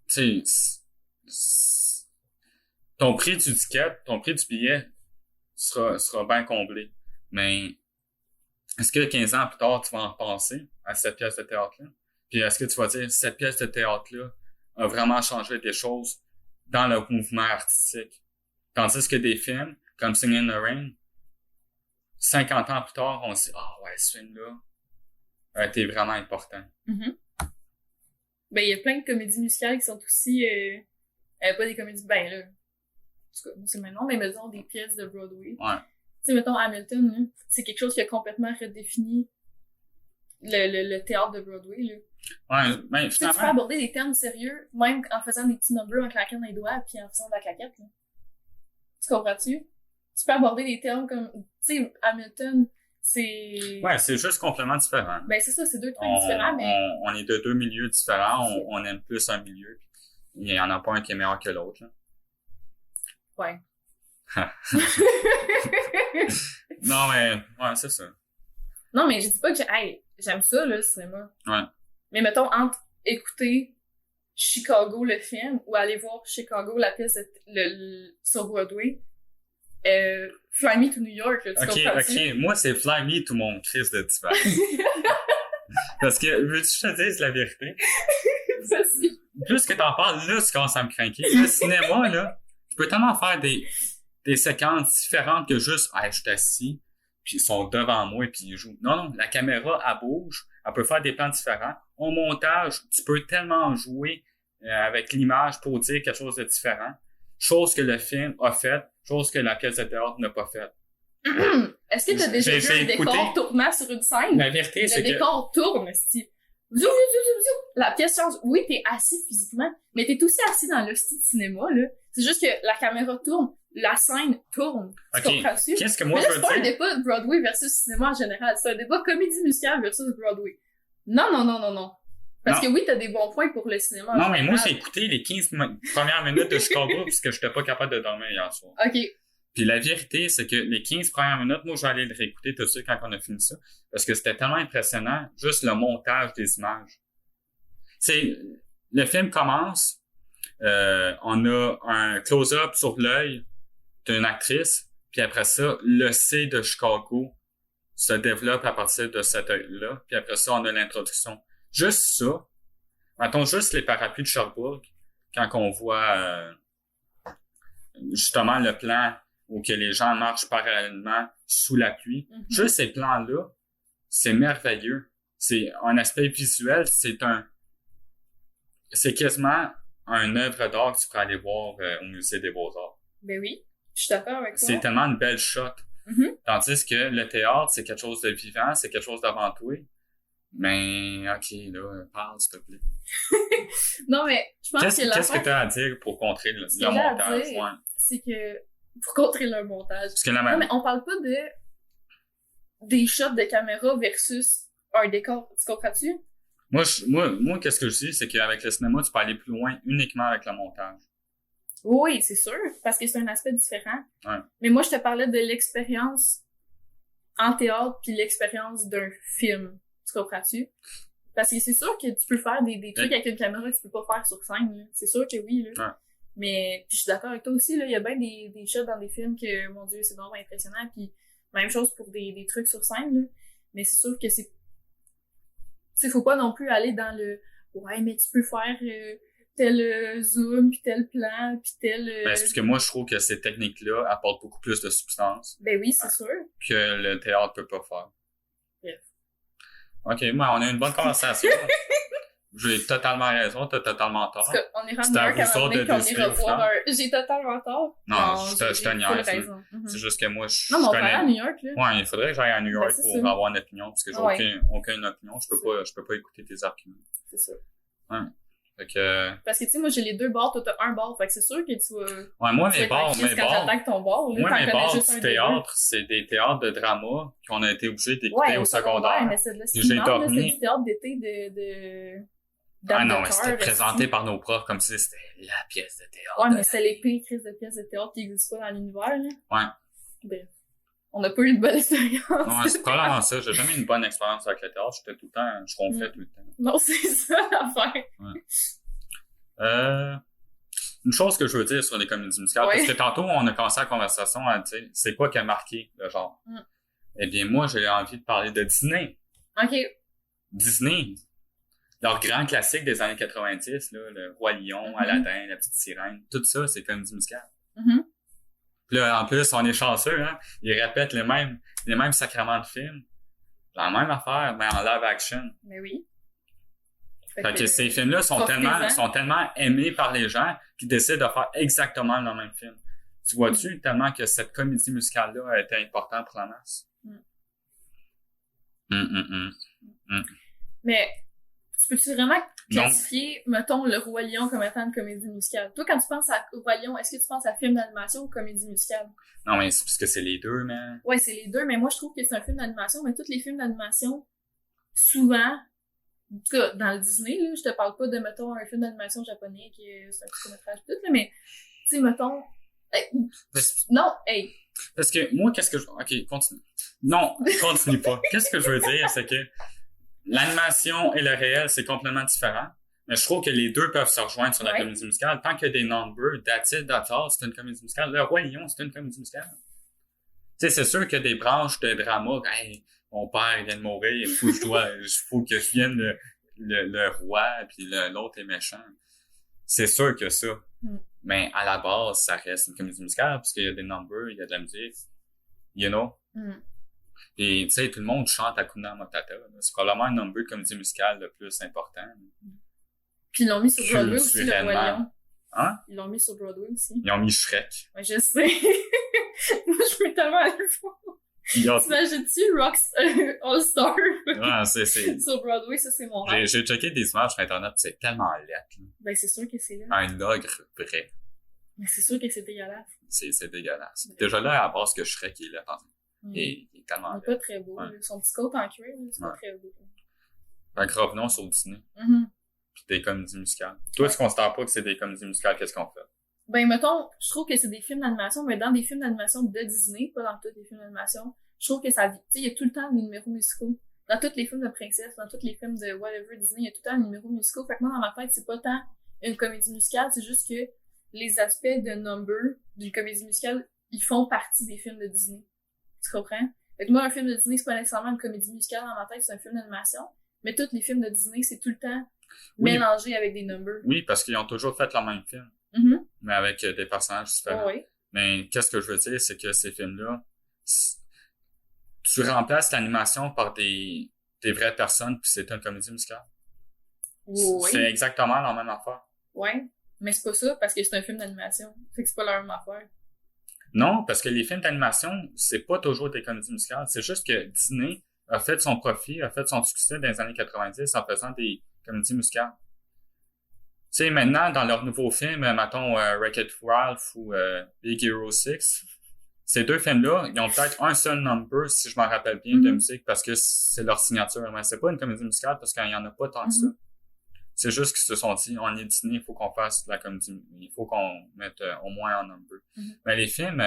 Tu sais, ton prix du ticket, ton prix du billet sera bien comblé. Mais est-ce que 15 ans plus tard, tu vas en repenser à cette pièce de théâtre-là? Puis est-ce que tu vas dire, cette pièce de théâtre-là a vraiment changé des choses dans le mouvement artistique? Tandis que des films, comme Singing in the Rain, 50 ans plus tard, on se dit, ah ouais, ce film-là a été vraiment important. Mm-hmm. Ben, il y a plein de comédies musicales qui sont aussi, pas des comédies, ben là, en tout cas, c'est maintenant, mais mettons des pièces de Broadway. Ouais. Tu sais, mettons Hamilton, là, c'est quelque chose qui a complètement redéfini le théâtre de Broadway, là. Ouais, ben, Tu sais, tu peux finalement, aborder des termes sérieux, même en faisant des petits numbers, en claquant les doigts, puis en faisant de la claquette, là. Tu comprends-tu? Tu peux aborder des termes comme, tu sais, Hamilton, c'est... ouais, c'est juste complètement différent. Ben, c'est ça, c'est deux trucs différents, mais... On est de 2 milieux différents, on aime plus un milieu. Il y en a pas un qui est meilleur que l'autre, là. Ouais. Non, mais, ouais, c'est ça. Non, mais je dis pas que j'aime ça, là, le cinéma. Ouais. Mais mettons, entre écouter Chicago, le film, ou aller voir Chicago, la pièce sur Broadway, Fly Me to New York, là, tu comprends-tu? Ok. Moi, c'est Fly Me to mon Christ de divan. Parce que, veux-tu que je te dise la vérité? Vas-y. Plus que t'en parles, là, tu commences à me craquer. Le cinéma, là, tu peux tellement faire des séquences différentes que juste, je suis assis, puis ils sont devant moi, puis ils jouent. Non, la caméra, elle bouge, elle peut faire des plans différents. Au montage, tu peux tellement jouer avec l'image pour dire quelque chose de différent. Chose que le film a fait, chose que la pièce de théâtre n'a pas fait. Est-ce que t'as déjà vu un décor tournant sur une scène? La vérité, c'est que... Le décor tourne, c'ti. Zou, zou, zou, zou, zou. La pièce change. Oui, t'es assis physiquement, mais t'es aussi assis dans l'hostie de cinéma, là. C'est juste que la caméra tourne, la scène tourne. Tu comprends-tu? Qu'est-ce que moi mais là, je veux c'est pas dire? un débat de Broadway versus cinéma en général. C'est un débat comédie musicale versus Broadway. Non. Parce que oui, t'as des bons points pour le cinéma en Non, mais moi, général. j'ai écouté les 15 premières minutes de Chicago parce que j'étais pas capable de dormir hier soir. OK. Puis la vérité, c'est que les 15 premières minutes, moi, je vais aller le réécouter tout de suite quand on a fini ça. Parce que c'était tellement impressionnant, juste le montage des images. C'est, le film commence, on a un close-up sur l'œil d'une actrice, puis après ça, le C de Chicago se développe à partir de cet œil-là, puis après ça, on a l'introduction. Juste ça, mettons juste les parapluies de Sherbrooke, quand on voit justement le plan où que les gens marchent parallèlement sous la pluie. Mm-hmm. Juste ces plans-là, c'est merveilleux. C'est un aspect visuel, c'est quasiment un œuvre d'art que tu pourrais aller voir au Musée des Beaux-Arts. Ben oui, je suis d'accord avec toi. C'est tellement une belle shot. Mm-hmm. Tandis que le théâtre, c'est quelque chose de vivant, c'est quelque chose d'aventoué. Mais, ok, là, parle, s'il te plaît. Non, mais je pense que Qu'est-ce que tu as à dire pour contrer le montage? Ouais. C'est que, pour contrer le montage. Parce que non, mais on parle pas des shots de caméra versus un décor. Tu comprends-tu? Moi, qu'est-ce que je dis, c'est qu'avec le cinéma, tu peux aller plus loin uniquement avec le montage. Oui, c'est sûr, parce que c'est un aspect différent. Ouais. Mais moi, je te parlais de l'expérience en théâtre puis l'expérience d'un film. Tu comprends-tu? Parce que c'est sûr que tu peux faire des trucs avec une caméra que tu peux pas faire sur scène, là. C'est sûr que oui, là. Ouais. Mais puis je suis d'accord avec toi aussi, là. Il y a bien des shots dans des films que, mon Dieu, c'est vraiment impressionnant. Puis même chose pour des trucs sur scène, là. Mais c'est sûr que c'est... Tu sais, faut pas non plus aller dans le... Ouais, mais tu peux faire tel zoom, puis tel plan, puis tel... Ben, c'est parce que moi, je trouve que ces techniques-là apportent beaucoup plus de substance Ben oui, c'est sûr. que le théâtre peut pas faire. Bref. OK, moi, on a une bonne conversation. J'ai totalement raison, t'as totalement tort. Parce qu'on est rendu C'est à un vous autres de puis on décider ira au voir final. J'ai totalement tort. Non, je te j'ai niaise, full là. raison. Mhm. C'est juste que moi, je Non, mais on va connais... aller à New York, là. Ouais, il faudrait que j'aille à New York Ben, c'est pour ça. avoir une opinion, parce que j'ai Ouais. aucune opinion. Je peux pas écouter tes arguments. C'est sûr. Fait que... Parce que, tu sais, moi, j'ai les deux bars, toi, t'as un bar. Fait que c'est sûr que tu vas... Ouais, moi, tu vas mes être en bars, crise quand j'attaque ton bar. Là, moi, t'en mes connais bars juste un du des deux. théâtre, c'est des théâtres de drama qu'on a été obligés d'écouter Ouais, au secondaire. mais c'est de la Puis j'ai cinéma, là, dormi. c'est du théâtre d'été de Ah dame non, de mais cœur, c'était esti. présenté par nos profs comme si c'était la pièce de théâtre. Ouais, mais c'est les pires crises de pièces de théâtre qui existent pas dans l'univers, là. Ouais. Bref. On n'a pas eu de bonne expérience. Ouais, c'est probablement ça. J'ai jamais eu une bonne expérience avec le théâtre. J'étais tout le temps, je ronflais tout le temps. Non, c'est ça l'affaire. Une chose que je veux dire sur les comédies musicales, Ouais. parce que tantôt, on a commencé la conversation à dire, c'est quoi qui a marqué le genre? Eh bien, moi, j'ai envie de parler de Disney. OK. Disney, leur grand classique des années 90, là, le Roi Lion, Aladdin, La Petite Sirène, tout ça, c'est comédie musicale. Mhm. Puis là, en plus, on est chanceux, hein. Ils répètent les mêmes sacrements de films. La même affaire, mais en live action. Mais oui. Fait que ces films-là sont tellement aimés par les gens qu'ils décident de faire exactement le même film. Tu vois-tu tellement que cette comédie musicale-là a été importante pour la masse? Mais tu peux-tu vraiment classifier, mettons, le Roi Lion comme étant une comédie musicale? Toi, quand tu penses à Roi Lion, est-ce que tu penses à film d'animation ou comédie musicale? Non, mais c'est parce que c'est les deux, man. Ouais, c'est les deux, mais moi, je trouve que c'est un film d'animation, mais tous les films d'animation, souvent, en tout cas, dans le Disney, là, je te parle pas de, mettons, un film d'animation japonais qui est un petit métrage tout, là, mais, tu sais, mettons, non, hey! Parce que moi, qu'est-ce que je... OK, continue. Non, continue pas. Qu'est-ce que je veux dire, c'est que l'animation et le réel, c'est complètement différent. Mais je trouve que les deux peuvent se rejoindre sur la comédie musicale. Tant qu'il y a des numbers, that's it, that's all, c'est une comédie musicale. Le Roi Lion, c'est une comédie musicale. Tu sais, c'est sûr qu'il y a des branches de drama. Hey, mon père vient de mourir, il faut que je vienne le roi, puis l'autre est méchant. C'est sûr que ça. Mais à la base, ça reste une comédie musicale, parce qu'il y a des numbers, il y a de la musique. You know? Et tu sais, tout le monde chante Hakuna Matata. C'est probablement le number de comédie musicale le plus important. Puis ils l'ont mis sur Broadway aussi, le Roi Lion. Hein? Ils l'ont mis sur Broadway aussi. Ils ont mis Shrek. Ouais, je sais. Moi, je veux tellement aller le voir. T'imagines-tu Rock All Star? Ouais, c'est... Sur Broadway, ça, c'est mon rêve. J'ai checké des images sur Internet, c'est tellement laid. Ben, c'est sûr que c'est là. Un ogre vrai. Mais c'est sûr que c'est dégueulasse. C'est dégueulasse. Déjà là, à la base que Shrek est là, et il est tellement Il est laid. pas très beau. Ouais. Son petit coat en cuir, c'est pas très beau. Fait que revenons sur Disney. Puis des comédies musicales. Toi, tu considères pas que c'est des comédies musicales, qu'est-ce qu'on fait? Ben, mettons, je trouve que c'est des films d'animation, mais dans des films d'animation de Disney, pas dans tous les films d'animation, je trouve que ça, tu sais, il y a tout le temps des numéros musicaux. Dans tous les films de princesse, dans tous les films de whatever Disney, il y a tout le temps des numéros musicaux. Fait que moi, dans ma tête, c'est pas tant une comédie musicale, c'est juste que les aspects de number d'une comédie musicale, ils font partie des films de Disney. Tu comprends? Fait que moi, un film de Disney, c'est pas nécessairement une comédie musicale dans ma tête, c'est un film d'animation. Mais tous les films de Disney, c'est tout le temps mélangé avec des numbers. Oui, parce qu'ils ont toujours fait le même film. Mais avec des personnages différents. Oui. Mais qu'est-ce que je veux dire, c'est que ces films-là, tu remplaces l'animation par des vraies personnes, puis c'est une comédie musicale. Oui. C'est exactement la même affaire. Ouais. Mais c'est pas ça, parce que c'est un film d'animation. Fait que c'est pas la même affaire. Non, parce que les films d'animation, c'est pas toujours des comédies musicales. C'est juste que Disney a fait son profit, a fait son succès dans les années 90 en faisant des comédies musicales. Tu sais, maintenant, dans leur nouveau film, mettons Wreck-It Ralph ou Big Hero 6, Ces deux films-là, ils ont peut-être un seul number, si je m'en rappelle bien, de musique, parce que c'est leur signature. Mais c'est pas une comédie musicale, parce qu'il y en a pas tant que ça. C'est juste qu'ils se sont dit, on est Disney, il faut qu'on fasse de la comédie, il faut qu'on mette au moins un number. Mais les films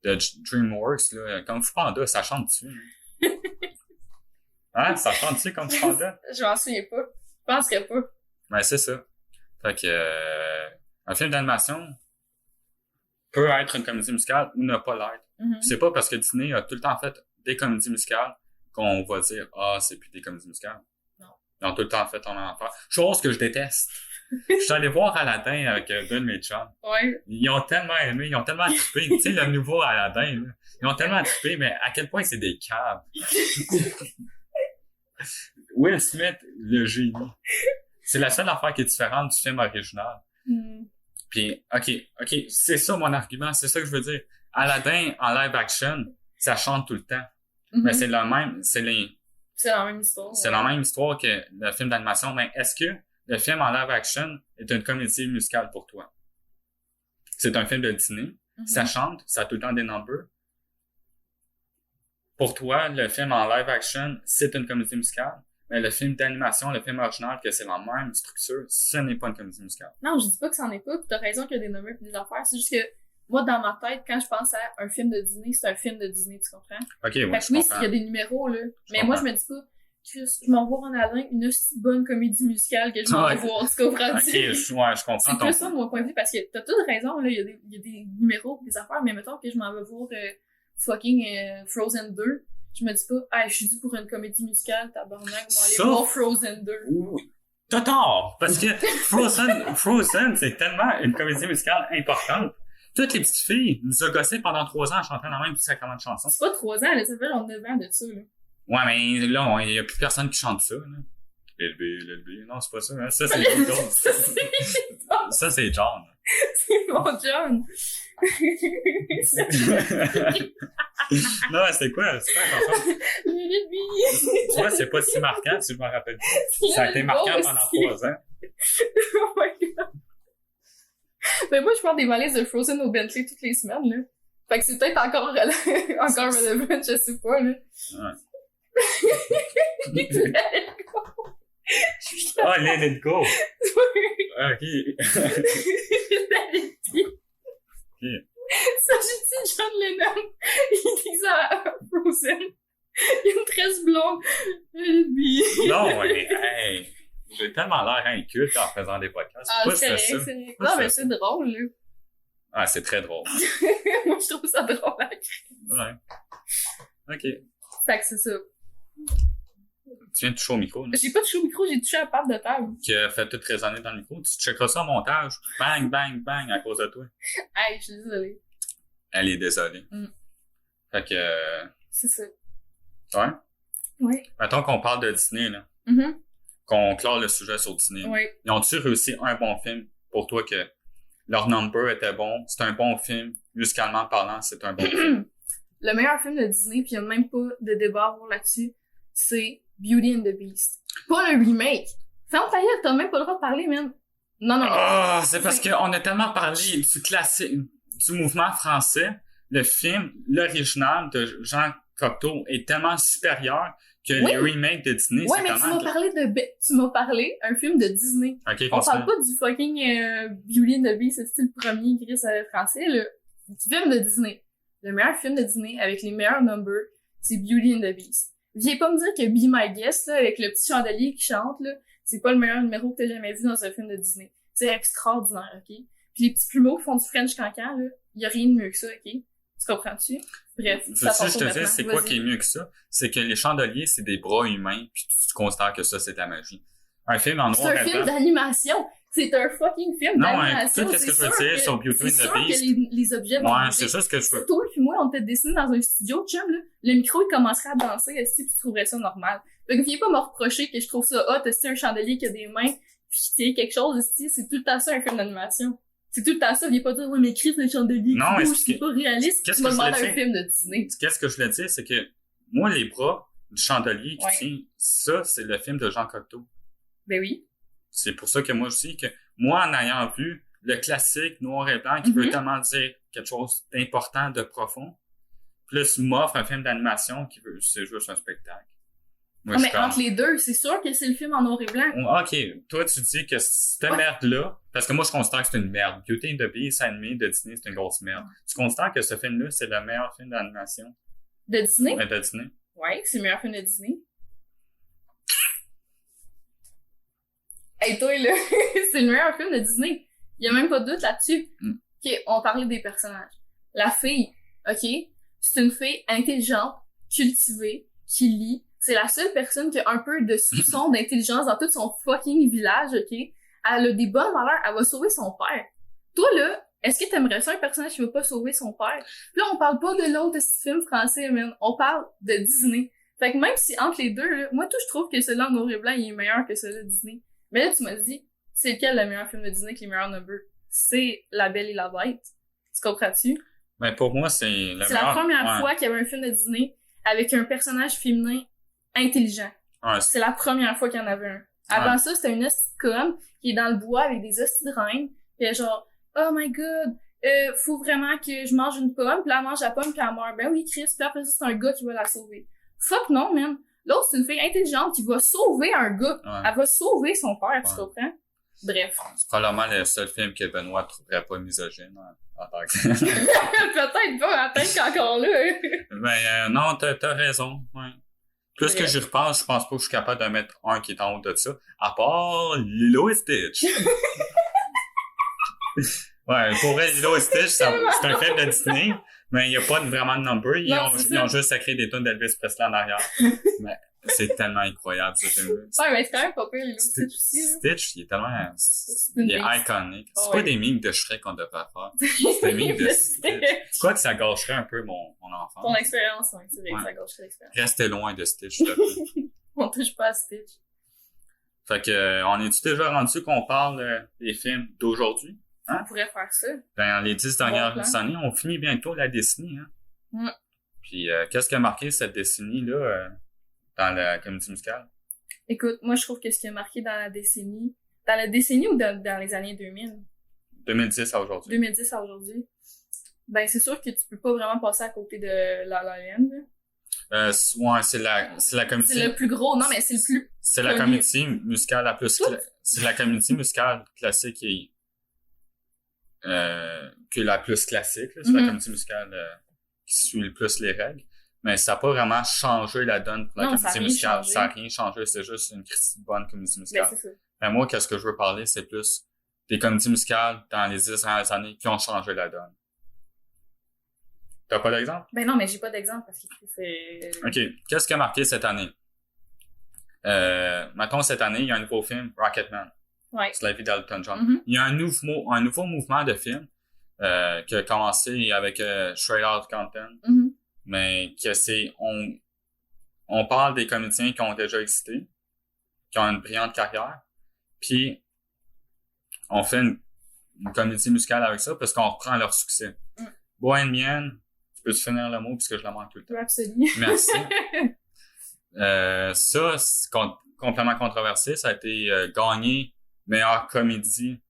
de DreamWorks, là, comme Fu Panda, ça chante dessus. Hein? Ça chante dessus comme Fu Panda? Je m'en souviens pas. Je pense que pas. Ouais, c'est ça. Fait que un film d'animation peut être une comédie musicale ou ne pas l'être. C'est pas parce que Disney a tout le temps fait des comédies musicales qu'on va dire « Ah, c'est plus des comédies musicales ». Non. Ils ont tout le temps fait en même affaire. Chose que je déteste. Je suis allé voir Aladdin avec deux de mes chums. Ouais. Ils ont tellement aimé, ils ont tellement trippé. Tu sais, le nouveau Aladdin, là. Ils ont tellement trippé, mais à quel point c'est des caves. Will Smith, le génie. C'est la seule affaire qui est différente du film original. Puis, OK, c'est ça mon argument, c'est ça que je veux dire. Aladdin, en live action, ça chante tout le temps. Mais c'est le même, c'est la même histoire. C'est la même histoire que le film d'animation, mais est-ce que le film en live action est une comédie musicale pour toi? C'est un film de Disney, ça chante, ça a tout le temps des numbers. Pour toi, le film en live action, c'est une comédie musicale. Mais le film d'animation, le film original, que c'est la même structure, ce n'est pas une comédie musicale. Non, je dis pas que c'en est pas, pis t'as raison qu'il y a des numbers pis des affaires. C'est juste que, moi, dans ma tête, quand je pense à un film de Disney, c'est un film de Disney, tu comprends? OK, ouais, fait que oui, il y a des numéros, là. Mais moi, je me dis pas, Chris, je m'envoie en Alain une aussi bonne comédie musicale que je m'en vais voir, tu comprends? OK, je comprends. C'est plus ça, de mon point de vue, parce que t'as toute raison, là, il y a des numéros pis des affaires, mais mettons que je m'en vais voir Frozen 2. Je me dis pas, ah, je suis dû pour une comédie musicale, tabarnak, on va aller voir Frozen 2. Oui. T'as tort! Parce que Frozen, c'est tellement une comédie musicale importante. Toutes les petites filles nous ont gossé pendant 3 ans en chantant la même sacrément de chansons. C'est pas 3 ans, là, ça fait genre 9 ans de ça, là. Ouais, mais là, il y a plus personne qui chante ça, là. LB. Non, c'est pas ça, hein. Ça, c'est John. Ça, c'est John. C'est mon John. Non, c'est quoi? C'est quoi la chanson? Tu vois, c'est pas si marquant, si je me rappelle pas. Ça a été marquant pendant 3 ans. Oh my god. Ben moi, je prends des valises de Frozen au Bentley toutes les semaines, là. Fait que c'est peut-être encore relevant, je sais pas, là. Ouais. Oh, let it go! OK. OK. Ça, j'ai dit John Lennon. Il dit ça à Frozen. Il y a une tresse blonde. Non, mais hey, j'ai tellement l'air inculte en faisant des podcasts. Ah, c'est vrai. Non, mais c'est drôle, là. Ah, c'est très drôle. Moi, je trouve ça drôle. Ouais. OK. Fait que c'est ça. Tu viens de toucher au micro, là. J'ai pas touché au micro, j'ai touché à la part de table. Qui a fait tout résonner dans le micro. Tu checkeras ça au montage. Bang, bang, bang, à cause de toi. Hey, je suis désolée. Elle est désolée. Fait que... C'est ça. Ouais? Oui. Mettons qu'on parle de Disney, là. Qu'on clore le sujet sur Disney. Oui. Ils ont-tu réussi un bon film pour toi que leur number était bon, c'est un bon film, musicalement parlant, c'est un bon film? Le meilleur film de Disney, pis y a même pas de débat à avoir là-dessus, c'est Beauty and the Beast. Pas le remake. Ferme ta gueule, t'as même pas le droit de parler, man. Non. Ah, c'est parce qu'on a tellement parlé du classique, du mouvement français. Le film, l'original de Jean Cocteau est tellement supérieur que les remakes de Disney, c'est mais tu m'as parlé un film de Disney. Okay, on parle pas du fucking Beauty and the Beast, c'est le premier Chris français, là. Du film de Disney. Le meilleur film de Disney avec les meilleurs numbers, c'est Beauty and the Beast. Viens pas me dire que Be My Guest, là, avec le petit chandelier qui chante, là, c'est pas le meilleur numéro que t'as jamais vu dans un film de Disney. C'est extraordinaire, ok? Puis les petits plumeaux qui font du French cancan, là, y a rien de mieux que ça, ok? Tu comprends-tu? Bref, ça je te dis, c'est quoi qui est mieux que ça? C'est que les chandeliers, c'est des bras humains, puis tu considères que ça, c'est de la magie. Un film en noir et blanc. C'est un film d'animation! C'est un fucking film d'animation! Non, qu'est-ce que je veux dire sur Beauty and the Beast? C'est sûr que les objets vont bouger. C'est ça ce que je veux. Toi puis moi, on était dessinés dans un studio, chum, là. Le micro, il commencerait à danser, puis tu trouverais ça normal. Fait que viens pas me reprocher que je trouve ça hot, c'est un chandelier qui a des mains, puis qui tient quelque chose, c'est tout le temps ça, un film d'animation. C'est tout le temps ça, viens pas dire, ouais, mais Chris, le chandelier, c'est pas réaliste, tu me demandes un film de Disney. Qu'est-ce que je voulais dire, c'est que, moi, les bras du chandelier qui tient, ça, c'est le film de Jean Cocteau. Ben oui. C'est pour ça que moi, je dis que, moi, en ayant vu le classique noir et blanc qui veut tellement dire quelque chose d'important, de profond, plus m'offre un film d'animation qui veut, c'est juste un spectacle. Moi, mais entre les deux, c'est sûr que c'est le film en noir et blanc. Ok, toi tu dis que cette merde-là, parce que moi je considère que c'est une merde. Beauty and the Beast animé de Disney, c'est une grosse merde. Tu considères que ce film-là, c'est le meilleur film d'animation? De Disney? Ouais, de Disney. Ouais, c'est le meilleur film de Disney. Hey, toi, là, c'est le meilleur film de Disney. Il y a même pas de doute là-dessus. Ok, on parlait des personnages. La fille, ok, c'est une fille intelligente, cultivée, qui lit. C'est la seule personne qui a un peu de soupçon d'intelligence dans tout son fucking village, ok? Elle a des bonnes valeurs, elle va sauver son père. Toi, là, est-ce que t'aimerais ça un personnage qui va pas sauver son père? Puis là, on parle pas de l'autre film français, man. On parle de Disney. Fait que même si entre les deux, là, moi, tout, je trouve que celui-là en noir et blanc, il est meilleur que celui de Disney. Mais là, tu m'as dit, c'est lequel le meilleur film de Disney avec les meilleurs numbers? C'est La Belle et la Bête. Tu comprends-tu? Mais pour moi, c'est le meilleur. C'est la première fois qu'il y avait un film de Disney avec un personnage féminin intelligent. Ouais, c'est la première fois qu'il y en avait un. Avant ça, c'était une sitcom qui est dans le bois avec des hosties de reines. Pis elle est genre, oh my god, faut vraiment que je mange une pomme. Pis là, elle mange la pomme pis elle meurt. Ben oui, Chris. Pis après ça, c'est un gars qui va la sauver. Fuck non, man. L'autre, c'est une fille intelligente qui va sauver un gars. Ouais. Elle va sauver son père, tu comprends? Bref. C'est probablement le seul film que Benoît trouverait pas misogyne en tant que... Peut-être pas, peut-être qu'encore là. Ben non, t'as raison. Ouais. Plus que j'y repense, je pense pas que je suis capable de mettre un qui est en haut de ça. À part Lilo et Stitch. Ouais, pour vrai, Lilo et Stitch, c'est un film de Disney, mais il y a pas vraiment de number. Ils ont juste sacré des tonnes d'Elvis Presley en arrière. Mais c'est tellement incroyable, ce film-là. Ouais, mais c'est quand même pas pire, Lilo et Stitch aussi. Stitch, il est tellement... il est iconique. C'est pas des mimes de Shrek qu'on devrait faire. C'est des mimes de Stitch. Quoi que ça gâcherait un peu mon enfance. Ton expérience, ouais, c'est vrai que ça gâcherait l'expérience. Restez loin de Stitch, s'il te plaît. On touche pas à Stitch. Fait que, on est-tu déjà rendu qu'on parle des films d'aujourd'hui? Hein? On pourrait faire ça. Ben, les 10 dernières années, on finit bientôt la décennie, hein. Puis, qu'est-ce qui a marqué cette décennie-là dans la comédie musicale? Écoute, moi, je trouve que ce qui a marqué dans la décennie ou dans les années 2000? 2010 à aujourd'hui. 2010 à aujourd'hui. Ben, c'est sûr que tu peux pas vraiment passer à côté de La La Land. Ouais, c'est la comédie. C'est le plus gros, non, mais c'est le plus. C'est la comédie musicale la plus c'est la comédie musicale classique qui est la plus classique, là. C'est la comédie musicale qui suit le plus les règles. Mais ça n'a pas vraiment changé la donne pour la comédie musicale. Ça n'a rien changé, c'est juste une bonne comédie musicale. Ben, c'est ça. Mais moi, qu'est-ce que je veux parler, c'est plus des comédies musicales dans les 10 dernières années qui ont changé la donne. T'as pas d'exemple? Ben non, mais j'ai pas d'exemple parce que c'est... OK. Qu'est-ce qui a marqué cette année? Mettons, cette année, il y a un nouveau film, Rocketman. Ouais. C'est la vie d'Elton John. Il y a un nouveau mouvement de film qui a commencé avec Straight Outta Compton. Mais que c'est... On parle des comédiens qui ont déjà existé, qui ont une brillante carrière, puis on fait une comédie musicale avec ça parce qu'on reprend leur succès. Bohemian, tu peux finir le mot puisque je le manque tout le temps. Rhapsody. Merci. Ça, c'est complètement controversé. Ça a été gagné meilleure comédie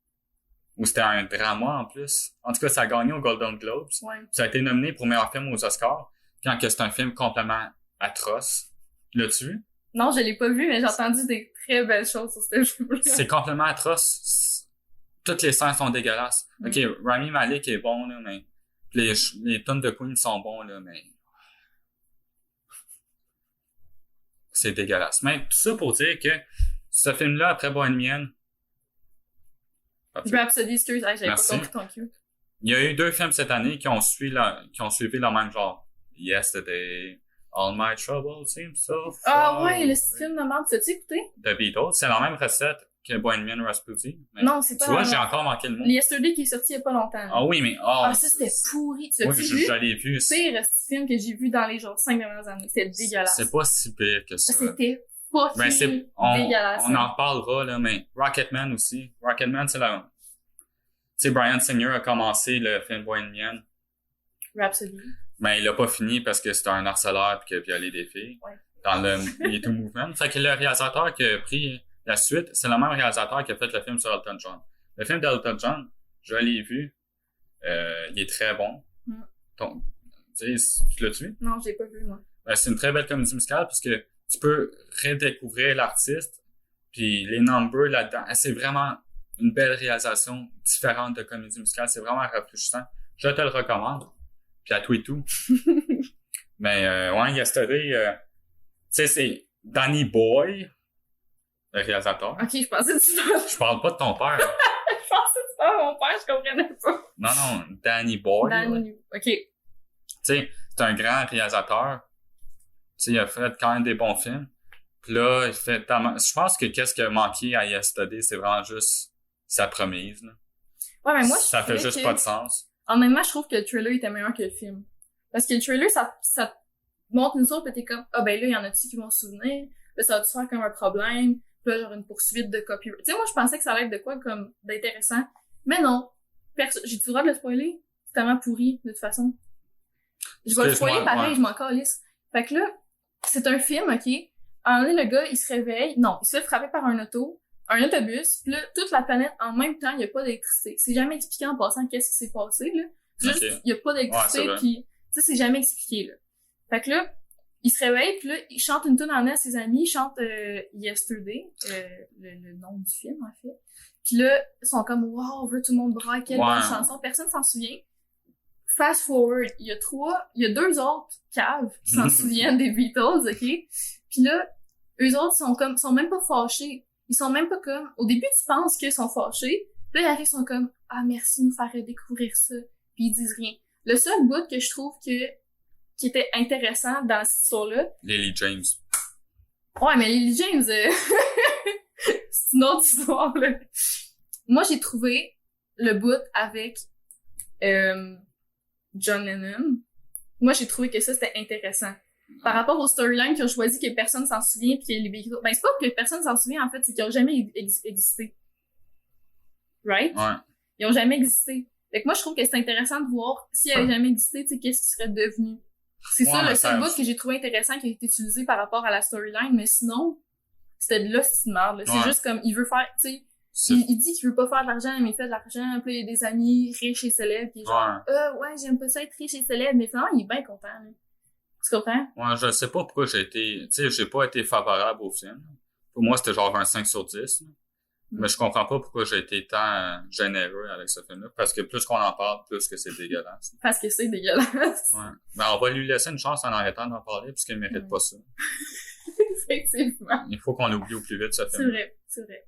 ou c'était un drama en plus. En tout cas, ça a gagné aux Golden Globes. Ouais. Ça a été nominé pour meilleur film aux Oscars quand que c'est un film complètement atroce. L'as-tu vu? Non, je l'ai pas vu, mais j'ai entendu des très belles choses sur ce film-là. C'est complètement atroce. Toutes les scènes sont dégueulasses. OK, Rami Malek est bon, là, mais les tonnes de Queen sont bons, là, mais c'est dégueulasse. Mais tout ça pour dire que ce film-là, après Bohemian... Rhapsody, excuse, j'avais pas Merci. compris ton cue. Il y a eu 2 films cette année qui ont suivi le même genre. Yesterday, All My Trouble Seems So Far. Ah ouais, le film de merde, t'as-tu écouté? The Beatles, c'est la même recette que Bohemian Rhapsody. Non, c'est pas... Tu vois, j'ai encore manqué le mot. Yesterday qui est sorti il y a pas longtemps. Ah oui, mais... Ah, ça, c'était pourri. Tu l'as-tu vu? Je l'ai vu. C'est le film que j'ai vu dans les genre 5 dernières années. C'était dégueulasse. C'est pas si pire que ça. C'était fucking dégueulasse. On en reparlera, là, mais Rocketman aussi. Rocketman, c'est la... Tu sais, Bryan Singer a commencé le film Bohemian. Rhapsody. Mais il a pas fini parce que c'était un harceleur et qu'il a violé des filles. Ouais. Dans le Me Too Movement. Fait que le réalisateur qui a pris la suite, c'est le même réalisateur qui a fait le film sur Elton John. Le film d'Elton John, Je l'ai vu. Il est très bon. Donc, tu sais, tu l'as-tu vu? Non, je l'ai pas vu, moi. Ben, c'est une très belle comédie musicale parce que tu peux redécouvrir l'artiste, puis les numbers là-dedans. C'est vraiment une belle réalisation différente de comédie musicale. C'est vraiment rafraîchissant. Je te le recommande. Puis à tout et tout. Mais ouais, Yesterday, tu sais, c'est Danny Boy, le réalisateur. Ok, je pensais que tu parlais. Je parle pas de ton père. Je pensais que tu parlais de mon père, je comprenais pas. Non, Danny Boy. Ouais. Danny. Ok. Tu sais, c'est un grand réalisateur. Tu sais, il a fait quand même des bons films. Puis là, il fait tellement... Je pense que qu'est-ce qui a manqué à Yesterday, c'est vraiment juste sa promise, là. Ouais, mais moi, ça fait juste pas de sens. Honnêtement, je trouve que le trailer était meilleur que le film. Parce que le trailer, ça te montre une chose, pis t'es comme, ah ben là, il y en a-tu qui vont se souvenir? Là, ça va te faire comme un problème. Puis là, genre une poursuite de copyright. Tu sais, moi, je pensais que ça allait être de quoi comme d'intéressant. Mais non. J'ai-tu le droit de le spoiler? C'est tellement pourri, de toute façon. Je vais le spoiler pareil, je m'en calisse. Fait que là, c'est un film, ok? À un moment donné, le gars, il se réveille. Non, il se fait frapper par un autobus. Puis là, toute la planète, en même temps, il n'y a pas d'électricité. C'est jamais expliqué en passant qu'est-ce qui s'est passé, là. Juste, il n'y a pas d'électricité, puis tu sais, c'est jamais expliqué, là. Fait que là, il se réveille, puis là, il chante une tune en à ses amis. Il chante Yesterday, le nom du film, en fait. Puis là, ils sont comme, wow, on veut tout le monde braille, quelle bonne chanson. Personne s'en souvient. Fast forward, il y a 2 autres caves qui s'en souviennent des Beatles, ok? Puis là, eux autres sont même pas fâchés. Ils sont même pas comme, au début, tu penses qu'ils sont fâchés. Puis là, ils arrivent, ils sont comme, ah, merci de nous faire redécouvrir ça. Puis ils disent rien. Le seul bout que je trouve qui était intéressant dans cette histoire-là. Lily James. Ouais, mais Lily James, c'est une autre histoire, là. Moi, j'ai trouvé le bout avec, John Lennon. Moi, j'ai trouvé que ça, c'était intéressant. Par rapport au storyline qu'ils ont choisi que personne s'en souvient pis que les Beatles... Ben, c'est pas que personne s'en souvient, en fait, c'est qu'ils ont jamais existé. Right? Ouais. Ils ont jamais existé. Fait que moi, je trouve que c'est intéressant de voir s'ils avaient jamais existé, tu sais, qu'est-ce qui serait devenu. C'est ça, le seul bout que j'ai trouvé intéressant qui a été utilisé par rapport à la storyline, mais sinon, c'était de là, c'est une merde, là. C'est juste comme, il veut faire, tu sais, il dit qu'il veut pas faire de l'argent, mais il fait de l'argent, puis il y a des amis riches et célèbres, pis genre, ouais, j'aime pas ça être riche et célèbre, mais finalement, il est bien content, là. Tu comprends? Ouais, je sais pas pourquoi j'ai pas été favorable au film. Pour moi, c'était genre un 5 sur 10. Mais je comprends pas pourquoi j'ai été tant généreux avec ce film-là. Parce que plus qu'on en parle, plus que c'est dégueulasse. Parce que c'est dégueulasse. Ouais. Mais on va lui laisser une chance en arrêtant d'en parler, puisqu'il mérite pas ça. Effectivement. Il faut qu'on l'oublie au plus vite, ce film. C'est vrai.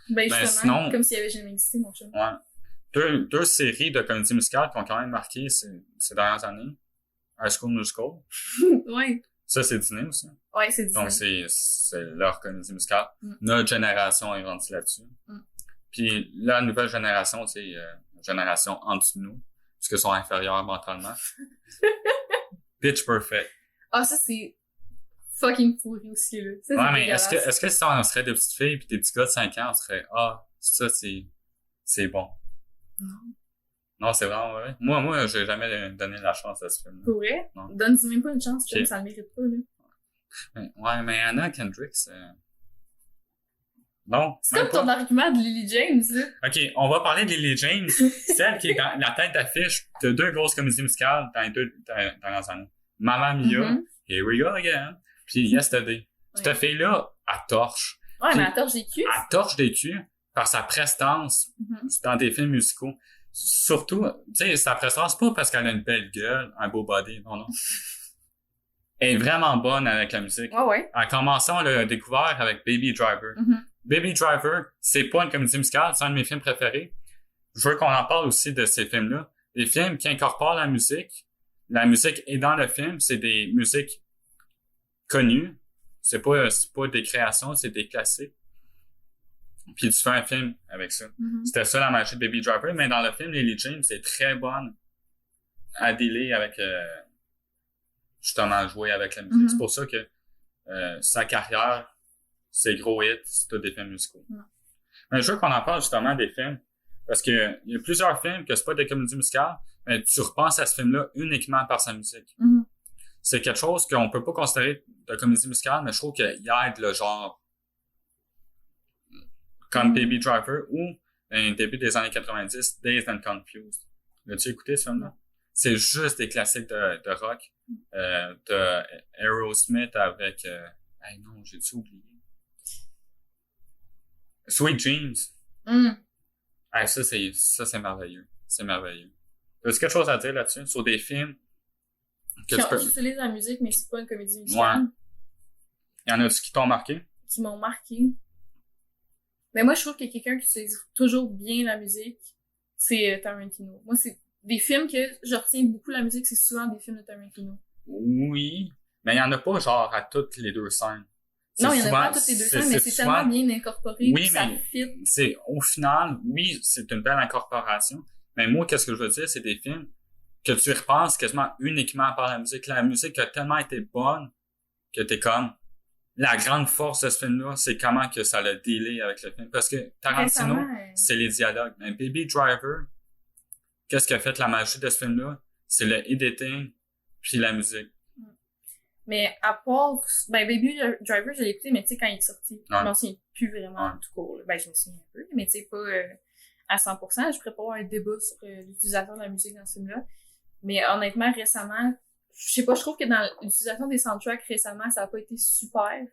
Ben justement, sinon, comme s'il avait jamais existé, mon chum. Ouais. Deux séries de comédies musicales qui ont quand même marqué ces dernières années. High School Musical. Ouais. Ça, c'est Disney aussi. Ouais, c'est Disney. Donc, c'est leur comédie musicale. Notre génération est rendue là-dessus. Puis, la nouvelle génération, c'est génération en dessous de nous, puisqu'ils sont inférieurs mentalement. Pitch Perfect. Ah, ça, c'est fucking pourri aussi, là. Ça, ouais, mais est-ce que si on serait des petites filles pis des petits gars de 5 ans, on serait, ça, c'est bon. Non, c'est vraiment vrai. Moi, j'ai jamais donné la chance à ce film-là. Pour vrai? Donne-y même pas une chance, okay. Ça le mérite pas, là. Ouais, mais Anna Kendrick, non. C'est comme ton argument de Lily James, là. Ok, on va parler de Lily James, celle qui est dans la tête d'affiche de 2 grosses comédies musicales dans les 2 dernières années. Mamma Mia, Here We Go Again, puis Yesterday. Cette fille-là, elle torche. Ouais, mais elle torche des culs. Elle torche des culs par sa prestance dans des films musicaux. Surtout, tu sais, sa prestance, pas parce qu'elle a une belle gueule, un beau body, non. Elle est vraiment bonne avec la musique. Ouais. En commençant, on l'a découvert avec Baby Driver. Baby Driver, c'est pas une comédie musicale, c'est un de mes films préférés. Je veux qu'on en parle aussi de ces films-là. Des films qui incorporent la musique. La musique est dans le film, c'est des musiques connues. C'est pas des créations, c'est des classiques. Puis tu fais un film avec ça. C'était ça la magie de Baby Driver, mais dans le film, Lily James est très bonne à dealer avec justement jouer avec la musique. C'est pour ça que sa carrière, ses gros hits, c'est tous des films musicaux. Mais je veux qu'on en parle justement des films, parce que il y a plusieurs films que c'est pas des comédies musicales, mais tu repenses à ce film-là uniquement par sa musique. C'est quelque chose qu'on peut pas considérer de comédie musicale, mais je trouve qu'il aide le genre comme Baby Driver ou début des années 90, Dazed and Confused. L'as-tu écouté, ce film-là? C'est juste des classiques de rock. De Aerosmith avec... hey, non, j'ai-tu oublié? Sweet Dreams. Hey, ça, c'est merveilleux. C'est merveilleux. As-tu quelque chose à dire là-dessus? Sur des films que tu peux... J'utilise la musique, mais c'est pas une comédie musicale. Ouais. Y en a-tu qui t'ont marqué? Qui m'ont marqué. Mais moi, je trouve que quelqu'un qui utilise toujours bien la musique, c'est Tarantino. Moi, c'est des films que je retiens beaucoup la musique, c'est souvent des films de Tarantino. Oui, mais il y en a pas genre à toutes les deux scènes. Non, il y en a pas à toutes les deux scènes, mais c'est tellement bien incorporé, oui, ça mais fit. C'est au final, oui, c'est une belle incorporation. Mais moi, qu'est-ce que je veux dire, c'est des films que tu repenses quasiment uniquement par la musique. La musique a tellement été bonne que t'es comme... La grande force de ce film-là, c'est comment que ça l'a dealé avec le film. Parce que Tarantino, c'est les dialogues. Mais Baby Driver, qu'est-ce qui a fait la magie de ce film-là? C'est le editing puis la musique. Mais à part... Ben, Baby Driver, je l'ai écouté, mais tu sais, quand il est sorti, je m'en souviens plus vraiment tout court. Ben, je me souviens un peu, mais tu sais, pas à 100%. Je prépare un débat sur l'utilisation de la musique dans ce film-là. Mais honnêtement, récemment... Je sais pas, je trouve que dans l'utilisation des soundtracks récemment, ça a pas été super.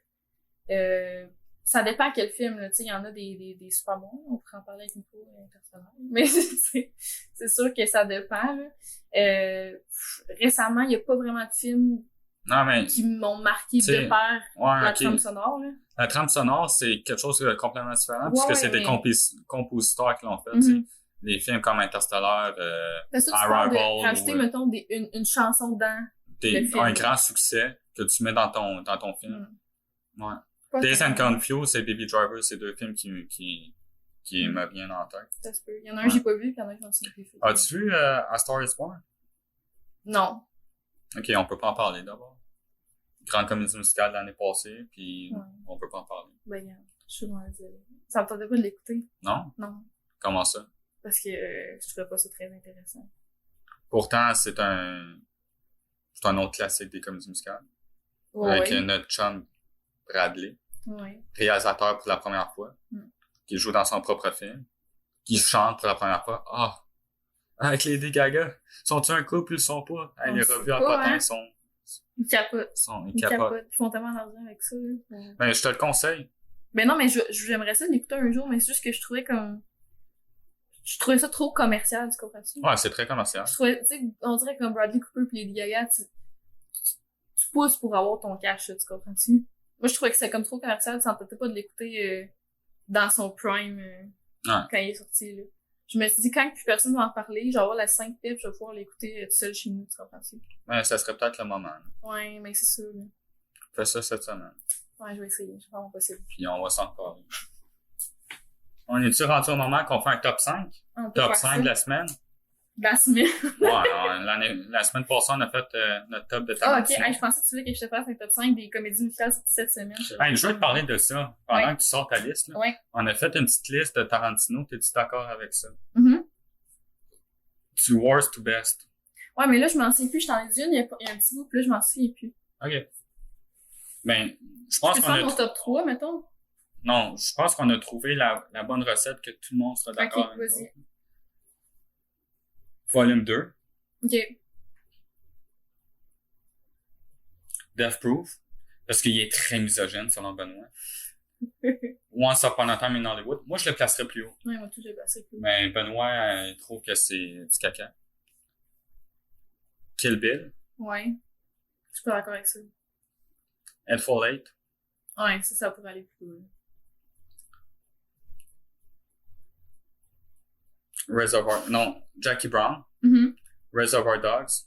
Ça dépend quel film, là. Tu sais, il y en a des super bons. On pourrait en parler avec Nico personnellement. Mais c'est sûr que ça dépend, là. Récemment, il y a pas vraiment de films qui m'ont marqué de par la trame sonore, là. La trame sonore, c'est quelque chose de complètement différent, puisque c'est des compositeurs qui l'ont fait, des films comme Interstellar, Arrival. Rajouter, mettons, une chanson dans le film. Un grand succès que tu mets dans ton film. Ouais. Dazed and Confused et Baby Driver, c'est deux films qui me viennent en tête. Ça se peut. Il y en a un que j'ai pas vu, puis il y en a un qui m'en souviens plus. As-tu vu A Star is Born? Non. Ok, on peut pas en parler d'abord. Grande comédie musicale de l'année passée, puis on peut pas en parler. Ben, regarde, je suis loin de... Ça me tentait pas de l'écouter. Non? Non. Comment ça? Parce que je trouvais pas ça très intéressant. Pourtant, c'est un autre classique des comédies musicales. Avec notre chum Bradley, réalisateur pour la première fois, qui joue dans son propre film, qui chante pour la première fois. Avec Lady Gaga, sont-ils un couple ou ils sont pas? Les revues en potin sont... Ils capotent. Ils capotent. Ils font tellement d'argent avec ça. Ben, je te le conseille. Ben non, mais j'aimerais ça l'écouter un jour, mais c'est juste que je trouvais ça trop commercial, tu comprends-tu? Ouais, c'est très commercial. Tu sais, on dirait comme Bradley Cooper pis Lady Gaga, tu pousses pour avoir ton cash, tu comprends-tu? Moi, je trouvais que c'était comme trop commercial, ça me tentait pas de l'écouter dans son prime quand il est sorti, là. Je me suis dit, quand plus personne va en parler, je vais avoir la 5 pips, je vais pouvoir l'écouter tout seul chez nous, tu comprends-tu? Ouais, ça serait peut-être le moment. Là. Ouais, mais c'est sûr, là. Fais ça cette semaine. Ouais, je vais essayer, je vais faire mon possible. Puis on va s'en reparler. On est-tu rendu au moment qu'on fait un top 5? Top 5 de la semaine? De la semaine? La semaine passée, on a fait notre top de Tarantino. Ok. Je pensais que tu voulais que je te fasse un top 5 des comédies musicales cette semaine. Je vais te parler de ça pendant que tu sors ta liste. Là. On a fait une petite liste de Tarantino. T'es-tu d'accord avec ça? Du worst to best. Ouais, mais là, je m'en souviens plus. Je t'en ai dit une, il y a un petit bout, puis là, je m'en souviens plus. Ok. Ben, je pense qu'on a... mon top 3, mettons? Non, je pense qu'on a trouvé la bonne recette que tout le monde sera d'accord avec. Vas-y. Volume 2. Ok. Death Proof. Parce qu'il est très misogyne, selon Benoît. Once Upon a Time in Hollywood. Moi, je le placerais plus haut. Ouais, moi, tout, je le placerais plus haut. Mais Benoît, il trouve que c'est du caca. Kill Bill. Ouais. Je suis pas d'accord avec ça. Hateful Eight. Ouais, ça pourrait aller plus haut. Jackie Brown. Reservoir Dogs.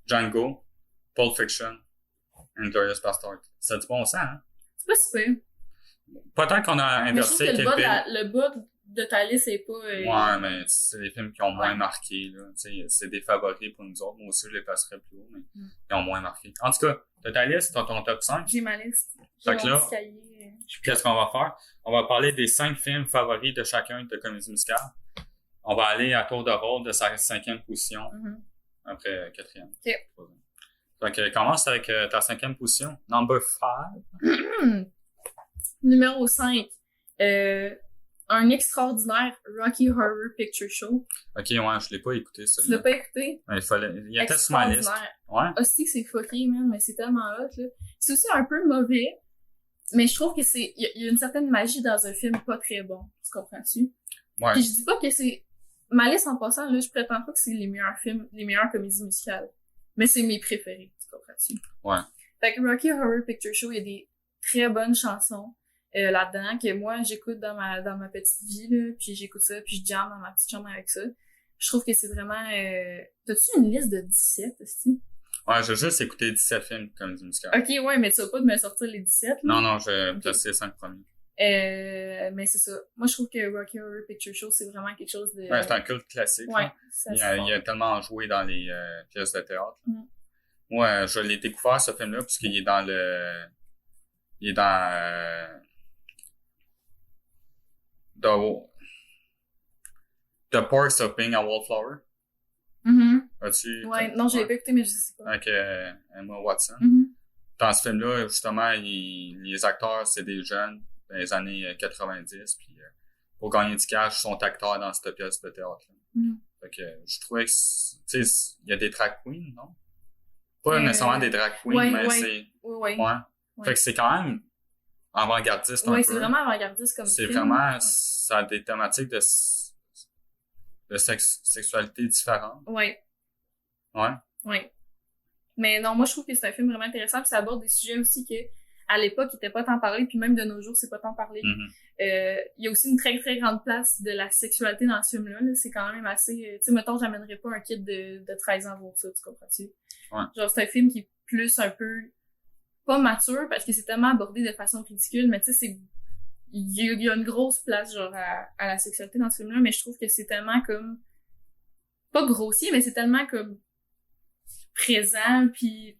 Django. Pulp Fiction. Inglourious Basterds. Ça a du bon sens, hein? C'est pas super. Peut-être qu'on a inversé Kill Bill. Le bas de ta liste, c'est pas... Ouais, mais c'est des films qui ont moins marqué, là. Tu sais, c'est des favoris pour nous autres. Moi aussi, je les passerais plus haut, mais ils ont moins marqué. En tout cas, de ta liste, t'as ton top 5. J'ai ma liste. Fait que là, qu'est-ce qu'on va faire? On va parler des 5 films favoris de chacun de comédie musicale. On va aller à tour de rôle de sa 5e position. Après 4e. OK. Fait que commence avec ta 5e position. Number 5. Numéro 5. un extraordinaire Rocky Horror Picture Show. Ok, ouais, je l'ai pas écouté, ça. Tu l'as pas écouté? Il était sur ma liste. Ouais. Hostie, c'est fucké, man, mais c'est tellement hot, là. C'est aussi un peu mauvais, mais je trouve que il y a une certaine magie dans un film pas très bon. Tu comprends-tu? Ouais. Puis je dis pas que c'est, ma liste en passant, là, je prétends pas que c'est les meilleurs films, les meilleures comédies musicales. Mais c'est mes préférés, tu comprends-tu? Ouais. Fait que Rocky Horror Picture Show, il y a des très bonnes chansons là-dedans que moi j'écoute dans ma petite vie, là, puis j'écoute ça, puis je jam dans ma petite chambre avec ça. Je trouve que c'est vraiment... T'as-tu une liste de 17 aussi? Ouais, j'ai juste écouté 17 films comme du musical. Ok, ouais, mais tu vas pas de me sortir les 17, là? Non, j'ai placé les 5 premiers. Mais c'est ça. Moi, je trouve que Rocky Horror Picture Show, c'est vraiment quelque chose de... Ouais, c'est un culte classique. Ouais, ça il a tellement joué dans les pièces de théâtre. Mm. Ouais, je l'ai découvert, ce film-là, puisqu'il est dans le... Il est dans... The Perks of Being a Wallflower. Mm-hmm. As-tu... Ouais, non, je l'ai pas écouté, mais je sais pas. Avec Emma Watson. Mm-hmm. Dans ce film-là, justement, les acteurs, c'est des jeunes dans les années 90, puis pour gagner du cash, ils sont acteurs dans cette pièce de théâtre. Mm-hmm. Fait que je trouvais que, tu sais, il y a des drag queens, non? Pas nécessairement des drag queens, ouais, mais ouais. c'est... Ouais. Fait que c'est quand même avant-gardiste un peu. Ouais, c'est vraiment avant-gardiste comme c'est film. vraiment... Ça a des thématiques de sexualité différentes. Ouais. Ouais. Mais non, moi, je trouve que c'est un film vraiment intéressant, puis ça aborde des sujets aussi que, à l'époque, qui n'étaient pas tant parlé, puis même de nos jours, c'est pas tant parlé. Mm-hmm. Il y a aussi une très, très grande place de la sexualité dans ce film-là, là. C'est quand même assez... tu sais, mettons, j'amènerais pas un kid de 13 ans voir ça, tu comprends-tu? Ouais. Genre, c'est un film qui est plus un peu... pas mature, parce que c'est tellement abordé de façon ridicule, mais tu sais, c'est... Il y a une grosse place, genre, à la sexualité dans ce film-là, mais je trouve que c'est tellement comme... pas grossier, mais c'est tellement comme présent, puis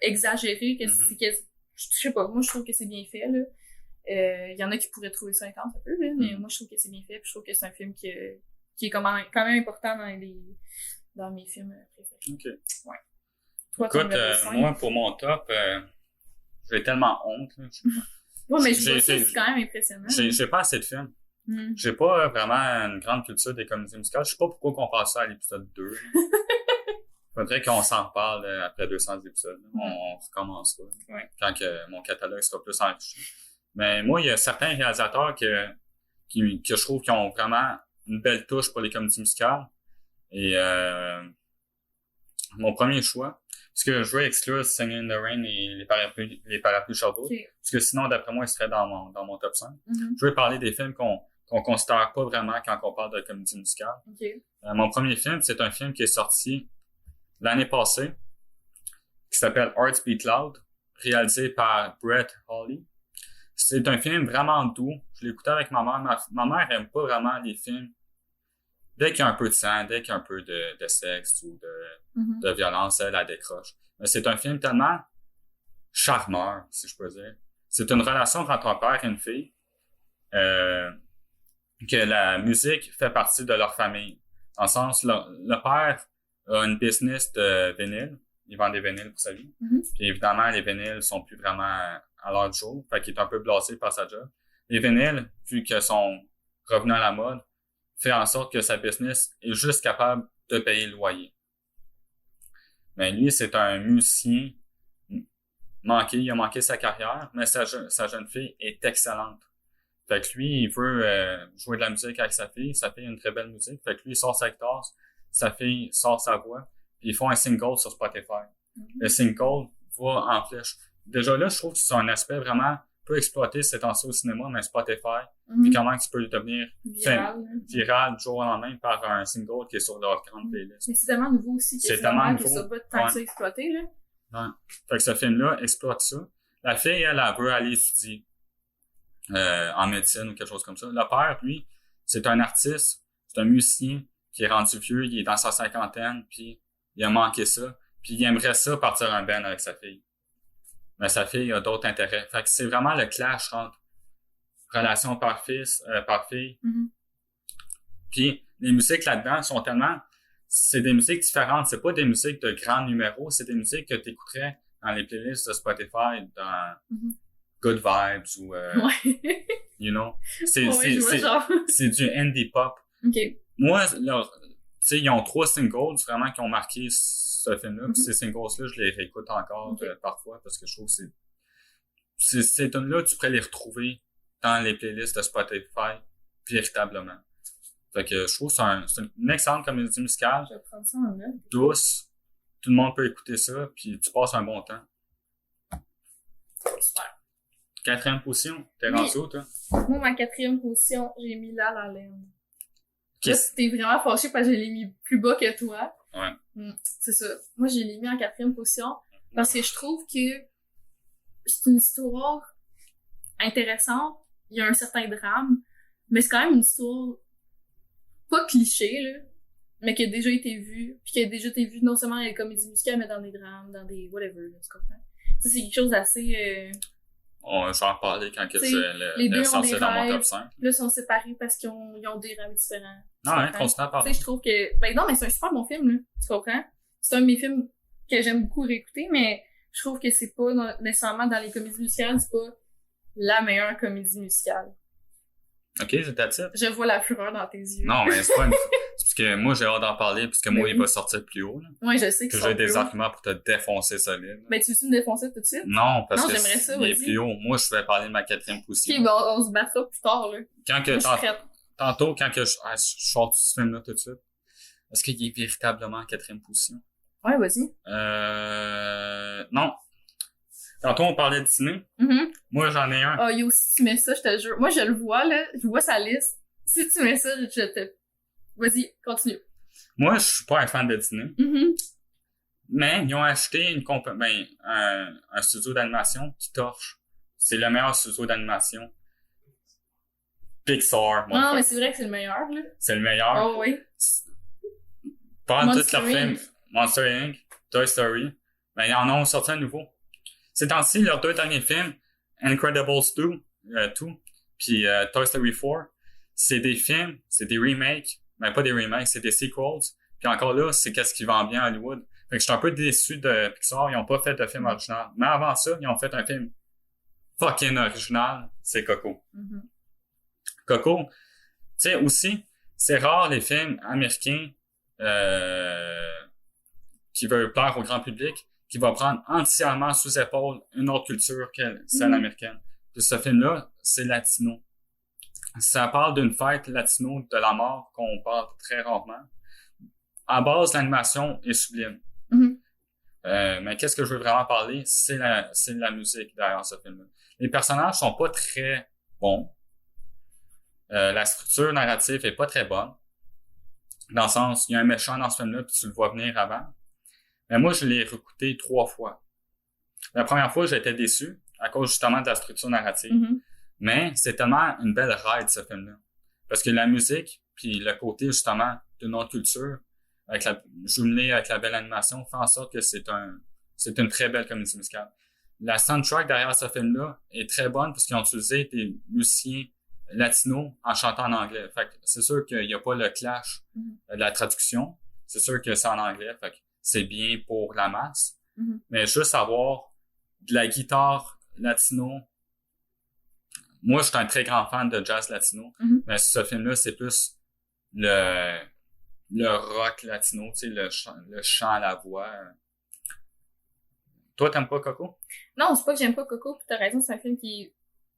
exagéré, que Mm-hmm. c'est que... Je sais pas, moi, je trouve que c'est bien fait, là. Il y en a qui pourraient trouver ça intense un peu, là, mais moi, je trouve que c'est bien fait, puis je trouve que c'est un film qui est quand même important dans mes films préférés. OK. Ouais. Toi, Écoute, moi, pour mon top, j'ai tellement honte, là. Ouais, mais je vois ça, c'est quand même impressionnant. J'ai pas assez de films. Mm. J'ai pas vraiment une grande culture des comédies musicales. Je sais pas pourquoi qu'on passe ça à l'épisode 2. Faudrait qu'on s'en reparle après 200 épisodes. On recommencera. Ouais. Quand que mon catalogue sera plus enrichi. Mais moi, il y a certains réalisateurs que je trouve qui ont vraiment une belle touche pour les comédies musicales. Et mon premier choix, parce que je veux exclure Singing in the Rain et les parapluies Sherbrooke, Okay. parce que sinon, d'après moi, ils seraient dans mon top 5. Mm-hmm. Je veux parler des films qu'on considère pas vraiment quand on parle de comédie musicale. Okay. Mon premier film, c'est un film qui est sorti l'année passée, qui s'appelle Hearts Beat Loud, réalisé par Brett Hawley. C'est un film vraiment doux. Je l'ai écouté avec ma mère. Ma mère aime pas vraiment les films. Dès qu'il y a un peu de sang, dès qu'il y a un peu de sexe ou de violence, elle décroche. Mais c'est un film tellement charmeur, si je peux dire. C'est une relation entre un père et une fille, que la musique fait partie de leur famille. Dans le sens, le père a une business de vinyle. Il vend des vinyles pour sa vie. Mm-hmm. Puis évidemment, les vinyles sont plus vraiment à l'heure du jour. Fait qu'il est un peu blasé par sa job. Les vinyles, vu qu'ils sont revenus à la mode, fait en sorte que sa business est juste capable de payer le loyer. Mais lui, c'est un musicien il a manqué sa carrière, mais sa jeune fille est excellente. Fait que lui, il veut jouer de la musique avec sa fille a une très belle musique. Fait que lui, il sort sa guitare, sa fille sort sa voix, puis ils font un single sur Spotify. Mm-hmm. Le single va en flèche. Déjà là, je trouve que c'est un aspect vraiment peu exploité ces temps-ci au cinéma, mais Spotify, puis comment tu peux devenir viral du jour au lendemain par un single qui est sur leur grande playlist. Mais c'est tellement nouveau aussi que c'est tellement nouveau que ça pas tant que ça exploité, là. Ouais. Fait que ce film-là exploite ça. La fille, elle veut aller étudier en médecine ou quelque chose comme ça. Le père, lui, c'est un artiste, c'est un musicien qui est rendu vieux, il est dans sa cinquantaine, puis il a manqué ça, puis il aimerait ça partir un band avec sa fille. Mais sa fille a d'autres intérêts. Fait que c'est vraiment le clash entre relation par-fille. Mm-hmm. Puis les musiques là-dedans sont tellement... C'est des musiques différentes. C'est pas des musiques de grands numéros. C'est des musiques que tu écouterais dans les playlists de Spotify, Good Vibes ou, Ouais. you know. Ouais, je vois, genre. C'est du indie pop. OK. Moi, tu sais, ils ont 3 singles vraiment qui ont marqué ce film-là. Puis ces singles-là, je les réécoute encore parfois parce que je trouve que ces tunes-là, tu pourrais les retrouver dans les playlists de Spotify véritablement. Fait que je trouve que c'est une excellente comédie musicale. Je vais prendre ça en note. Douce. Tout le monde peut écouter ça, puis tu passes un bon temps. Super. 4e position, t'es rendu où, toi? Moi, ma 4e position, j'ai mis La La Land. Okay. Là, t'es vraiment fâché parce que je l'ai mis plus bas que toi. Ouais. C'est ça. Moi, je l'ai mis en 4e position parce que je trouve que c'est une histoire intéressante. Il y a un certain drame, mais c'est quand même une histoire pas cliché, là, mais qui a déjà été vue, puis qui a déjà été vue non seulement dans les comédies musicales, mais dans des drames, dans des whatever, là, tu comprends? Ça, c'est quelque chose d'assez... On va en reparler quand que les deux ont sorti des dans mon rêves. top 5. Là, ils sont séparés parce qu'ils ont des rêves différents. Non, hein, continue à Tu parler. sais, je trouve que... Ben non, mais c'est un super bon film, là, tu comprends? C'est un de mes films que j'aime beaucoup réécouter, mais je trouve que c'est pas nécessairement dans les comédies musicales, c'est pas la meilleure comédie musicale. Ok, c'est ta titre. Je vois la fureur dans tes yeux. Non, mais c'est pas une... C'est parce que moi, j'ai hâte d'en parler, puisque moi, il va sortir plus haut. Là. Ouais, je sais que j'ai des arguments pour te défoncer solide. Ben, tu veux-tu me défoncer tout de suite? Non, parce que j'aimerais ça, il est vas-y. plus haut. Moi, je vais parler de ma 4e position. Ok, ben, on se battra plus tard, là. Quand que Moi, je suis prête. tantôt, quand que je sors ce film-là tout de suite, est-ce qu'il est véritablement en 4e position? Ouais, vas-y. Non. Tantôt, on parlait de Disney. Mm-hmm. Moi, j'en ai un. Ah, yo, si tu mets ça, je te jure. Moi, je le vois, là. Je vois sa liste. Si tu mets ça, je te... Vas-y, continue. Moi, je suis pas un fan de Disney. Mm-hmm. Mais ils ont acheté un studio d'animation qui torche. C'est le meilleur studio d'animation. Pixar. Non, mais c'est vrai que c'est le meilleur, là. C'est le meilleur. Oh, oui. Pendant tous leurs Monster films, Monster Inc., Toy Story, ben, ils en ont sorti un nouveau. Ces temps-ci, leurs 2 derniers films, Incredibles 2, puis Toy Story 4, c'est des films, c'est des remakes, mais pas des remakes, c'est des sequels. Puis encore là, c'est qu'est-ce qui vend bien à Hollywood. Fait que je suis un peu déçu de Pixar, ils ont pas fait de film original. Mais avant ça, ils ont fait un film fucking original, c'est Coco. Mm-hmm. Coco, tu sais, aussi, c'est rare les films américains qui veulent plaire au grand public, qui va prendre entièrement sous épaule une autre culture que celle américaine. Puis ce film-là, c'est latino. Ça parle d'une fête latino de la mort qu'on parle très rarement. À base, l'animation est sublime. Mm-hmm. Mais qu'est-ce que je veux vraiment parler? C'est la musique derrière ce film-là. Les personnages sont pas très bons. La structure narrative est pas très bonne. Dans le sens, il y a un méchant dans ce film-là, puis tu le vois venir avant. Mais moi, je l'ai réécouté 3 fois. La première fois, j'étais déçu, à cause justement de la structure narrative. Mm-hmm. Mais c'est tellement une belle ride, ce film-là. Parce que la musique, puis le côté justement de notre culture, jumelé avec la belle animation, fait en sorte que c'est une très belle comédie musicale. La soundtrack derrière ce film-là est très bonne parce qu'ils ont utilisé des musiciens latinos en chantant en anglais. Fait que c'est sûr qu'il n'y a pas le clash de la traduction. C'est sûr que c'est en anglais. Fait que c'est bien pour la masse. Mm-hmm. Mais juste avoir de la guitare latino. Moi, je suis un très grand fan de jazz latino. Mm-hmm. Mais ce film-là, c'est plus le rock latino, tu sais, le chant à la voix. Toi, t'aimes pas Coco? Non, c'est pas que j'aime pas Coco, pis t'as raison, c'est un film qui est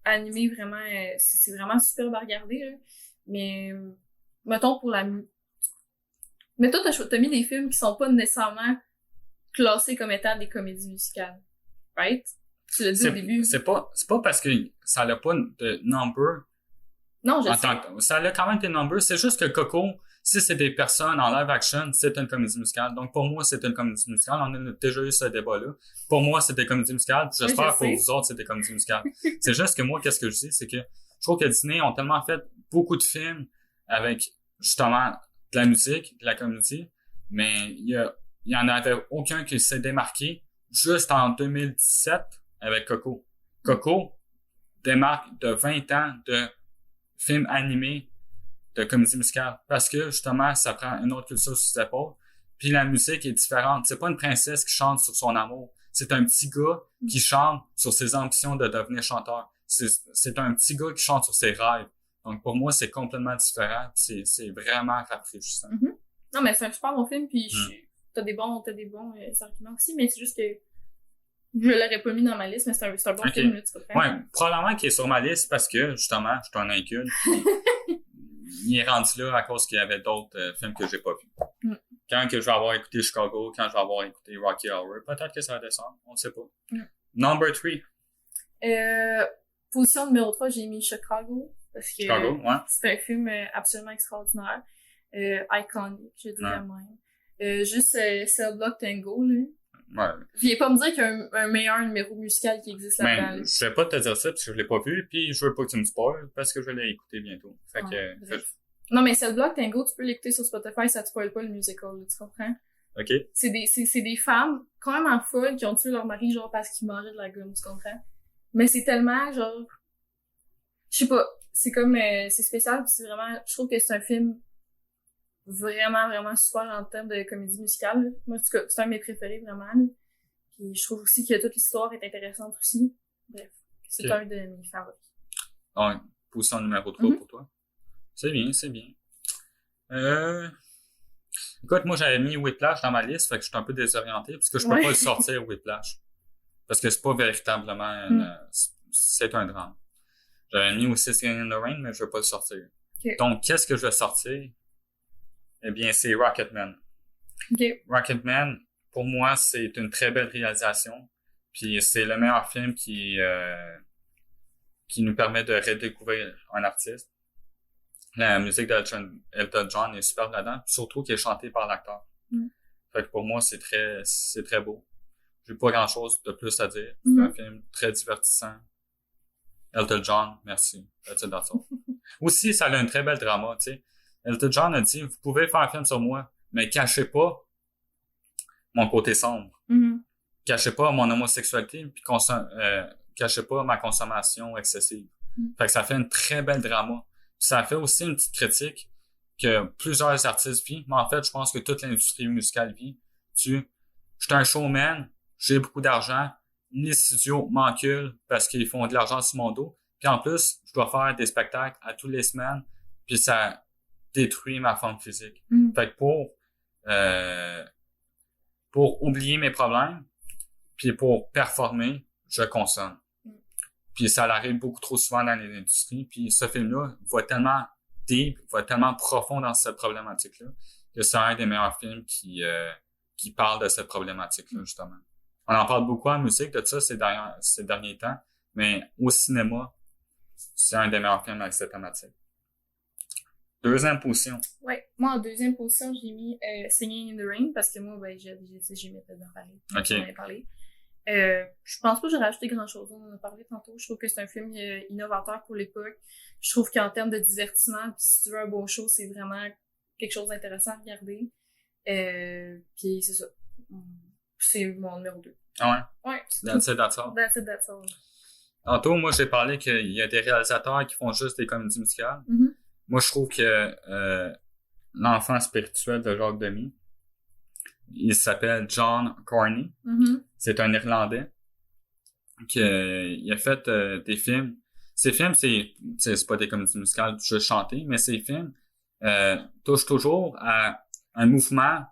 animé vraiment, c'est vraiment superbe à regarder, là. Mais, mettons pour la... Mais toi, t'as mis des films qui sont pas nécessairement classés comme étant des comédies musicales. Right? Tu l'as dit au début. C'est pas parce que ça n'a pas de number. Non, je sais. Ça a quand même des numbers. C'est juste que Coco, si c'est des personnes en live action, c'est une comédie musicale. Donc, pour moi, c'est une comédie musicale. On a déjà eu ce débat-là. Pour moi, c'est des comédies musicales. J'espère que pour vous autres, c'est des comédies musicales. C'est juste que moi, qu'est-ce que je dis, c'est que je trouve que Disney ont tellement fait beaucoup de films avec, justement, de la musique, de la comédie, mais il y en avait aucun qui s'est démarqué juste en 2017 avec Coco. Coco démarque de 20 ans de films animés de comédie musicale parce que justement ça prend une autre culture sur ses épaules puis la musique est différente. C'est pas une princesse qui chante sur son amour, C'est un petit gars qui chante sur ses ambitions de devenir chanteur. C'est un petit gars qui chante sur ses rêves. Donc, pour moi, c'est complètement différent. C'est vraiment rafraîchissant. Mm-hmm. Non, mais c'est un super bon film, puis t'as des bons arguments aussi, mais c'est juste que je l'aurais pas mis dans ma liste, mais c'est un bon film, là, tu comprends? Ouais, probablement qu'il est sur ma liste parce que, justement, je suis un inculte. Il est rendu là à cause qu'il y avait d'autres films que j'ai pas vus. Quand que je vais avoir écouté Chicago, quand je vais avoir écouté Rocky Horror, peut-être que ça va descendre, on ne sait pas. Number 3. Position numéro 3, j'ai mis Chicago, parce que Chicago, ouais. c'est un film absolument extraordinaire. Iconique, je dirais même. Juste Cell Block Tango, là. Ouais. Viens pas me dire qu'il y a un meilleur numéro musical qui existe là-dedans. Là. Je vais pas te dire ça parce que je l'ai pas vu, puis je veux pas que tu me spoil parce que je vais l'écouter bientôt. Fait que... Non, mais Cell Block Tango, tu peux l'écouter sur Spotify, ça te spoil pas le musical, là, tu comprends? OK. C'est des femmes quand même en folle qui ont tué leur mari, genre, parce qu'ils mangeaient de la gomme, tu comprends? Mais c'est tellement, genre... Je sais pas, c'est comme... c'est spécial, pis c'est vraiment... Je trouve que c'est un film vraiment, vraiment super en termes de comédie musicale. Là. Moi, c'est un de mes préférés, vraiment. Là. Puis je trouve aussi que toute l'histoire est intéressante aussi. Bref, c'est un de mes favoris. Donc, position numéro 3 pour toi. C'est bien, c'est bien. Écoute, moi, j'avais mis Whiplash dans ma liste, fait que je suis un peu désorienté, parce que je peux pas le sortir, Whiplash. Parce que c'est pas véritablement... c'est un drame. J'avais mis aussi Singing in the Rain, mais je veux pas le sortir. Okay. Donc, qu'est-ce que je vais sortir? Eh bien, c'est Rocketman. Okay. Rocketman, pour moi, c'est une très belle réalisation. Puis c'est le meilleur film qui nous permet de redécouvrir un artiste. La musique d'Elton John est superbe là-dedans, surtout qui est chantée par l'acteur. Fait que pour moi, c'est très beau. J'ai pas grand-chose de plus à dire. C'est un film très divertissant. Elton John, merci. That's all. Aussi, ça a une très belle drama, tu sais. Elton John a dit, vous pouvez faire un film sur moi, mais cachez pas mon côté sombre. Cachez pas mon homosexualité, puis cachez pas ma consommation excessive. Fait que ça fait une très belle drama. Puis ça fait aussi une petite critique que plusieurs artistes vivent, mais en fait, je pense que toute l'industrie musicale vit. Je suis un showman, j'ai beaucoup d'argent, les studios m'enculent parce qu'ils font de l'argent sur mon dos. Puis en plus, je dois faire des spectacles à toutes les semaines, puis ça détruit ma forme physique. Fait que pour oublier mes problèmes, puis pour performer, je consomme. Puis ça arrive beaucoup trop souvent dans les industries. Puis ce film-là va tellement deep, va tellement profond dans cette problématique-là, que c'est un des meilleurs films qui parle de cette problématique-là, justement. On en parle beaucoup en musique de ça ces derniers temps, mais au cinéma, c'est un des meilleurs films avec cette thématique. Deuxième position. Ouais, moi en deuxième position, j'ai mis Singing in the Rain parce que moi, j'ai peut-être d'en parler. OK. J'en avais parlé. Je pense pas que j'aurais rajouté grand-chose. On en a parlé tantôt. Je trouve que c'est un film innovateur pour l'époque. Je trouve qu'en termes de divertissement, puis si tu veux un bon show, c'est vraiment quelque chose d'intéressant à regarder. Puis c'est ça. C'est mon numéro 2. Ah ouais? Ouais. That's it, that's all. Tantôt, moi, j'ai parlé qu'il y a des réalisateurs qui font juste des comédies musicales. Moi, je trouve que l'enfant spirituel de Jacques Demy, il s'appelle John Carney. C'est un Irlandais qui a fait des films. Ces films, c'est pas des comédies musicales juste chantées, mais ces films touchent toujours à un mouvement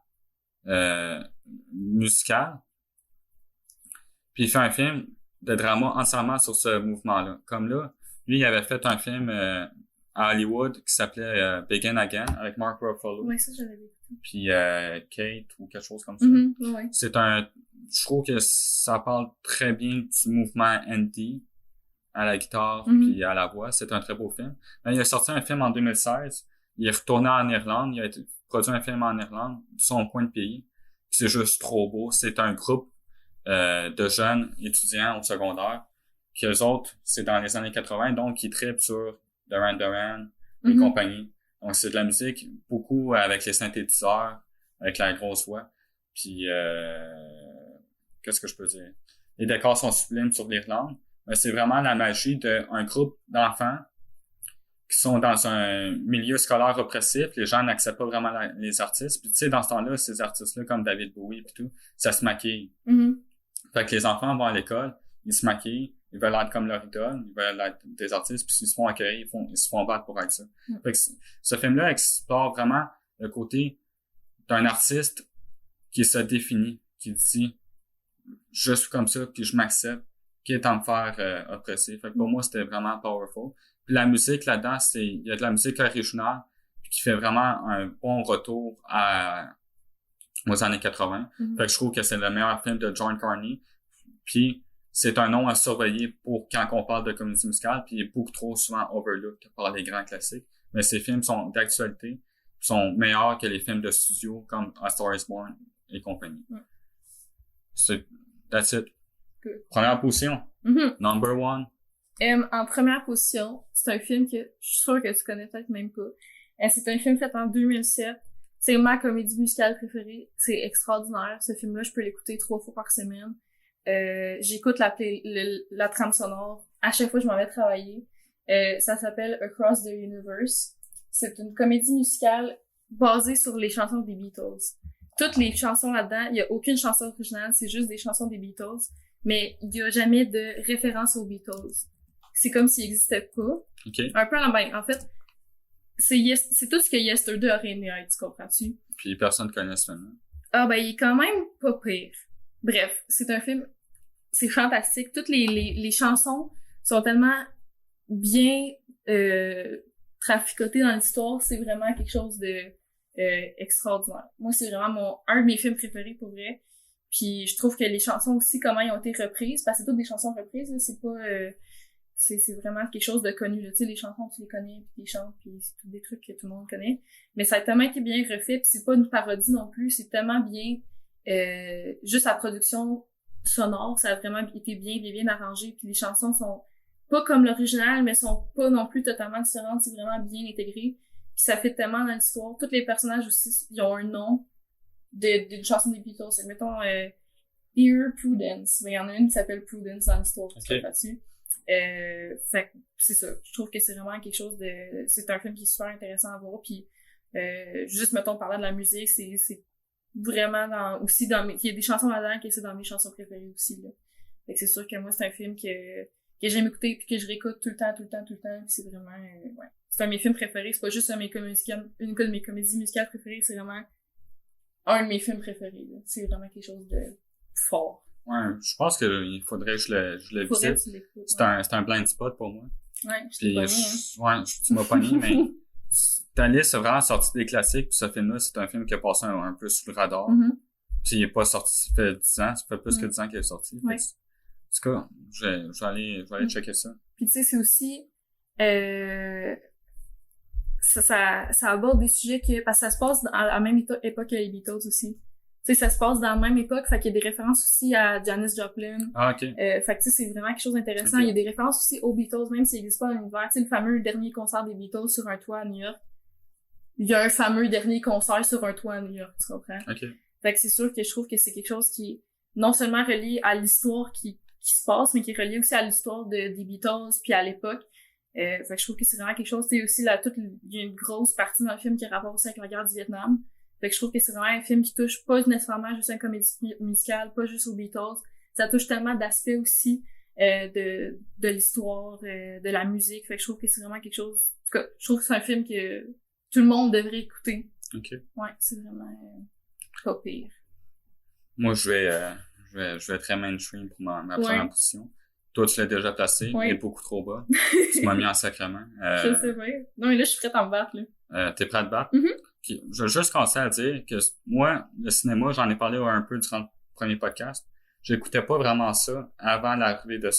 musical. Puis il fait un film de drama entièrement sur ce mouvement-là. Comme là, lui, il avait fait un film à Hollywood qui s'appelait Begin Again avec Mark Ruffalo. Ouais, ça, j'avais vu. Puis Kate ou quelque chose comme ça. Ouais. Je trouve que ça parle très bien du mouvement indie à la guitare puis à la voix. C'est un très beau film. Mais il a sorti un film en 2016. Il est retourné en Irlande. Il a produit un film en Irlande, de son coin de pays. C'est juste trop beau. C'est un groupe de jeunes étudiants au secondaire qui, eux autres, c'est dans les années 80, donc ils trippent sur Duran Duran et compagnie. Donc, c'est de la musique, beaucoup avec les synthétiseurs, avec la grosse voix. Puis, qu'est-ce que je peux dire? Les décors sont sublimes sur l'Irlande. Mais c'est vraiment la magie d'un groupe d'enfants qui sont dans un milieu scolaire oppressif. Les gens n'acceptent pas vraiment les artistes. Puis, tu sais, dans ce temps-là, ces artistes-là, comme David Bowie et tout, ça se maquille. Fait que les enfants vont à l'école, ils se maquillent, ils veulent être comme leur idole, ils veulent être des artistes, puis s'ils se font accueillir, ils se font battre pour être ça. Fait que ce film-là explore vraiment le côté d'un artiste qui se définit, qui dit « Je suis comme ça, puis je m'accepte », qui est à me faire oppresser. Fait que pour moi, c'était vraiment powerful. Puis la musique là-dedans, il y a de la musique originale, puis qui fait vraiment un bon retour aux années 80. Fait que je trouve que c'est le meilleur film de John Carney. Puis c'est un nom à surveiller pour quand on parle de comédie musicale, puis il est beaucoup trop souvent overlooked par les grands classiques. Mais ces films sont d'actualité, sont meilleurs que les films de studio comme A Star is Born et compagnie. That's it. Good. Première position. Number one. En première position, c'est un film que je suis sûre que tu connais peut-être même pas. C'est un film fait en 2007. C'est ma comédie musicale préférée. C'est extraordinaire. Ce film-là, je peux l'écouter 3 fois par semaine. J'écoute la trame sonore à chaque fois que je m'en vais travailler. Ça s'appelle Across the Universe. C'est une comédie musicale basée sur les chansons des Beatles. Toutes les chansons là-dedans, il y a aucune chanson originale, c'est juste des chansons des Beatles, mais il y a jamais de référence aux Beatles. C'est comme s'ils n'existaient pas. Okay. Un peu en fait, c'est tout ce que Yesterday aurait aimé être, tu comprends-tu? Puis personne connaît ce film-là. Ah ben, il est quand même pas pire. Bref, c'est un film, c'est fantastique. Toutes les chansons sont tellement bien traficotées dans l'histoire, c'est vraiment quelque chose de extraordinaire. Moi, c'est vraiment un de mes films préférés pour vrai. Puis je trouve que les chansons aussi, comment ils ont été reprises, parce que c'est toutes des chansons reprises, là, c'est pas... c'est vraiment quelque chose de connu, là. Tu sais, les chansons, tu les connais, puis tu les chantes, puis c'est tous des trucs que tout le monde connaît. Mais ça a tellement été bien refait, puis c'est pas une parodie non plus, c'est tellement bien... juste la production sonore, ça a vraiment été bien arrangé, puis les chansons sont pas comme l'original, mais sont pas non plus totalement différentes, c'est vraiment bien intégré. Puis ça fait tellement dans l'histoire. Tous les personnages aussi, ils ont un nom d'une chanson des Beatles. Mettons, Dear Prudence. Mais il y en a une qui s'appelle Prudence dans l'histoire. Okay. Là-dessus. Fait que c'est ça. Je trouve que c'est vraiment quelque chose de... C'est un film qui est super intéressant à voir. Puis juste, mettons, parlant de la musique, c'est vraiment il y a des chansons là-dedans qui sont dans mes chansons préférées aussi, là. Fait que c'est sûr que moi, c'est un film que j'aime écouter puis que je réécoute tout le temps. Puis c'est vraiment... ouais. C'est un de mes films préférés. C'est pas juste une de mes comédies musicales préférées. C'est vraiment un de mes films préférés, là. C'est vraiment quelque chose de fort. Ouais, je pense qu'il faudrait que je le visite. C'est un blind spot pour moi. Ouais, je t'ai pogné, hein. Tu m'as pogné, mais ta liste a vraiment sorti des classiques, puis ce film-là, c'est un film qui a passé un peu sous le radar. Puis il est pas sorti, ça fait 10 ans, ça fait plus que 10 ans qu'il est sorti. Ouais. En tout cas, je vais aller checker ça. Puis tu sais, c'est aussi ça aborde des sujets parce que ça se passe à la même époque que les Beatles aussi. Tu sais, ça se passe dans la même époque, fait qu'il y a des références aussi à Janis Joplin. Ah, ok. Fait que tu sais, c'est vraiment quelque chose d'intéressant. Okay. Il y a des références aussi aux Beatles, même s'il n'existe pas dans l'univers. Tu sais, le fameux dernier concert des Beatles sur un toit à New York. Il y a un fameux dernier concert sur un toit à New York, tu comprends? Ok. Fait que c'est sûr que je trouve que c'est quelque chose qui est non seulement relié à l'histoire qui se passe, mais qui est relié aussi à l'histoire des Beatles puis à l'époque. Fait que je trouve que c'est vraiment quelque chose, tu sais, aussi il y a une grosse partie dans le film qui a rapport aussi avec la guerre du Vietnam. Fait que je trouve que c'est vraiment un film qui touche pas nécessairement juste à une comédie musicale, pas juste aux Beatles. Ça touche tellement d'aspects aussi de l'histoire, de la musique. Fait que je trouve que c'est vraiment quelque chose... En tout cas, je trouve que c'est un film que tout le monde devrait écouter. Ok. Ouais, c'est vraiment pas pire. Moi, je vais très mainstream pour ma première position. Toi, tu l'as déjà placé, il est beaucoup trop bas. Tu m'as mis en sacrement. Je sais pas. Non, mais là, je suis prête à me battre, là. T'es prêt à te battre? Mm-hmm. Je veux juste commencer à dire que moi, le cinéma, j'en ai parlé un peu durant le premier podcast. J'écoutais pas vraiment ça avant l'arrivée de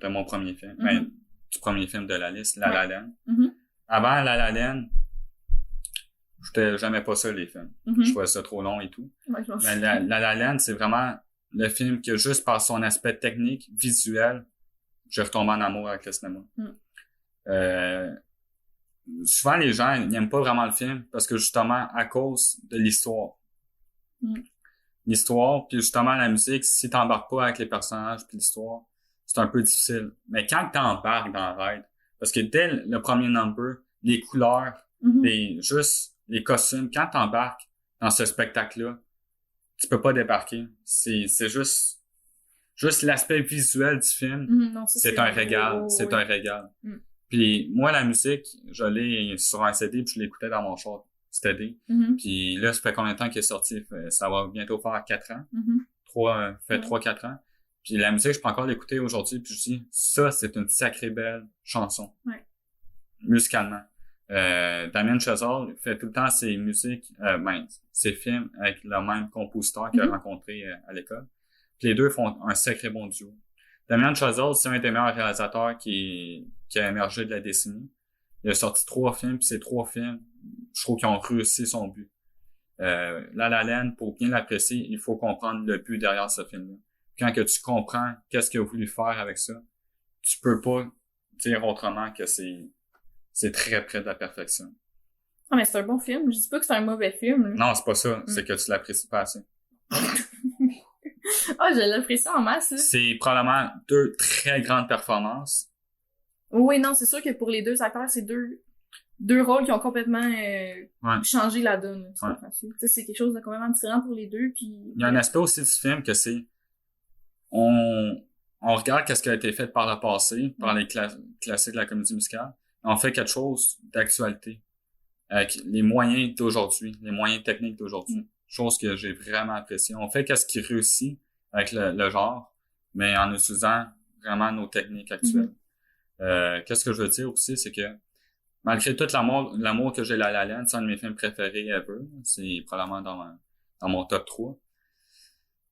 mon premier film. Mm-hmm. Ben, du premier film de la liste, La La Land. Mm-hmm. Avant La La Land, j'aimais pas ça, les films. Mm-hmm. Je trouvais ça trop long et tout. Ouais, mais La La Land, c'est vraiment le film que juste par son aspect technique, visuel, j'ai retombé en amour avec le cinéma. Souvent, les gens n'aiment pas vraiment le film parce que justement, à cause de l'histoire. L'histoire, puis justement, la musique, si t'embarques pas avec les personnages puis l'histoire, c'est un peu difficile. Mais quand t'embarques dans le ride, parce que dès le premier number, les couleurs, juste les costumes, quand t'embarques dans ce spectacle-là, tu peux pas débarquer. C'est juste l'aspect visuel du film. Non, ça, C'est un régal. C'est oui. un régal. Mm. Puis moi, la musique, je l'ai sur un CD puis je l'écoutais dans mon char. CD. Puis là, ça fait combien de temps qu'il est sorti? Ça va bientôt faire 4 ans. 3-4 ans. Puis la musique, je peux encore l'écouter aujourd'hui puis je dis, ça, c'est une sacrée belle chanson. Ouais. Musicalement. Damien Chazelle fait tout le temps ses musiques, ses films avec le même compositeur qu'il a rencontré à l'école. Puis les deux font un sacré bon duo. Damien Chazelle, c'est un des meilleurs réalisateurs qui a émergé de la décennie. Il a sorti 3 films, puis ces 3 films, je trouve qu'ils ont réussi son but. La La Land, pour bien l'apprécier, il faut comprendre le but derrière ce film-là. Quand que tu comprends qu'est-ce qu'il a voulu faire avec ça, tu peux pas dire autrement que c'est très près de la perfection. Ah, mais c'est un bon film. Je dis pas que c'est un mauvais film. Là. Non, c'est pas ça. C'est que tu l'apprécies pas assez. Je l'apprécie en masse. Là. C'est probablement 2 très grandes performances. Oui, non, c'est sûr que pour les 2 acteurs, c'est deux rôles qui ont complètement changé la donne. C'est quelque chose de complètement différent pour les deux. Puis il y a un aspect aussi du film que c'est on regarde qu'est-ce qui a été fait par le passé, par les classiques de la comédie musicale. On fait quelque chose d'actualité avec les moyens d'aujourd'hui, les moyens techniques d'aujourd'hui. Chose que j'ai vraiment apprécié. On fait qu'est-ce qui réussit avec le genre, mais en utilisant vraiment nos techniques actuelles. Qu'est-ce que je veux dire aussi, c'est que malgré tout l'amour que j'ai à La La Land, c'est un de mes films préférés ever. C'est probablement dans mon top 3.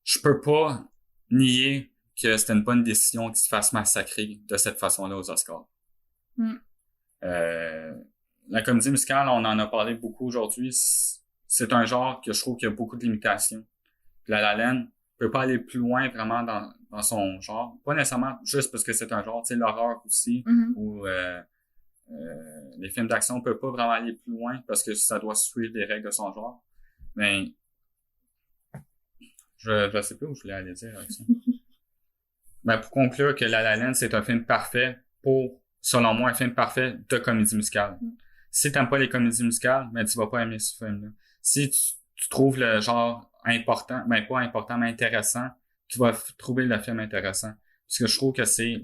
Je peux pas nier que c'était une bonne décision qu'il se fasse massacrer de cette façon-là aux Oscars. La comédie musicale, on en a parlé beaucoup aujourd'hui. C'est un genre que je trouve qu'il y a beaucoup de limitations. Puis La La Land peut pas aller plus loin vraiment dans son genre. Pas nécessairement juste parce que c'est un genre, tu sais, l'horreur aussi, ou les films d'action peuvent pas vraiment aller plus loin parce que ça doit suivre les règles de son genre. Mais je sais pas où je voulais aller dire avec ça. Mais pour conclure que La La Land, c'est un film parfait selon moi, un film parfait de comédie musicale. Si t'aimes pas les comédies musicales, ben tu vas pas aimer ce film-là. Si tu trouves le genre important, ben pas important, mais intéressant, tu vas trouver le film intéressant. Parce que je trouve que c'est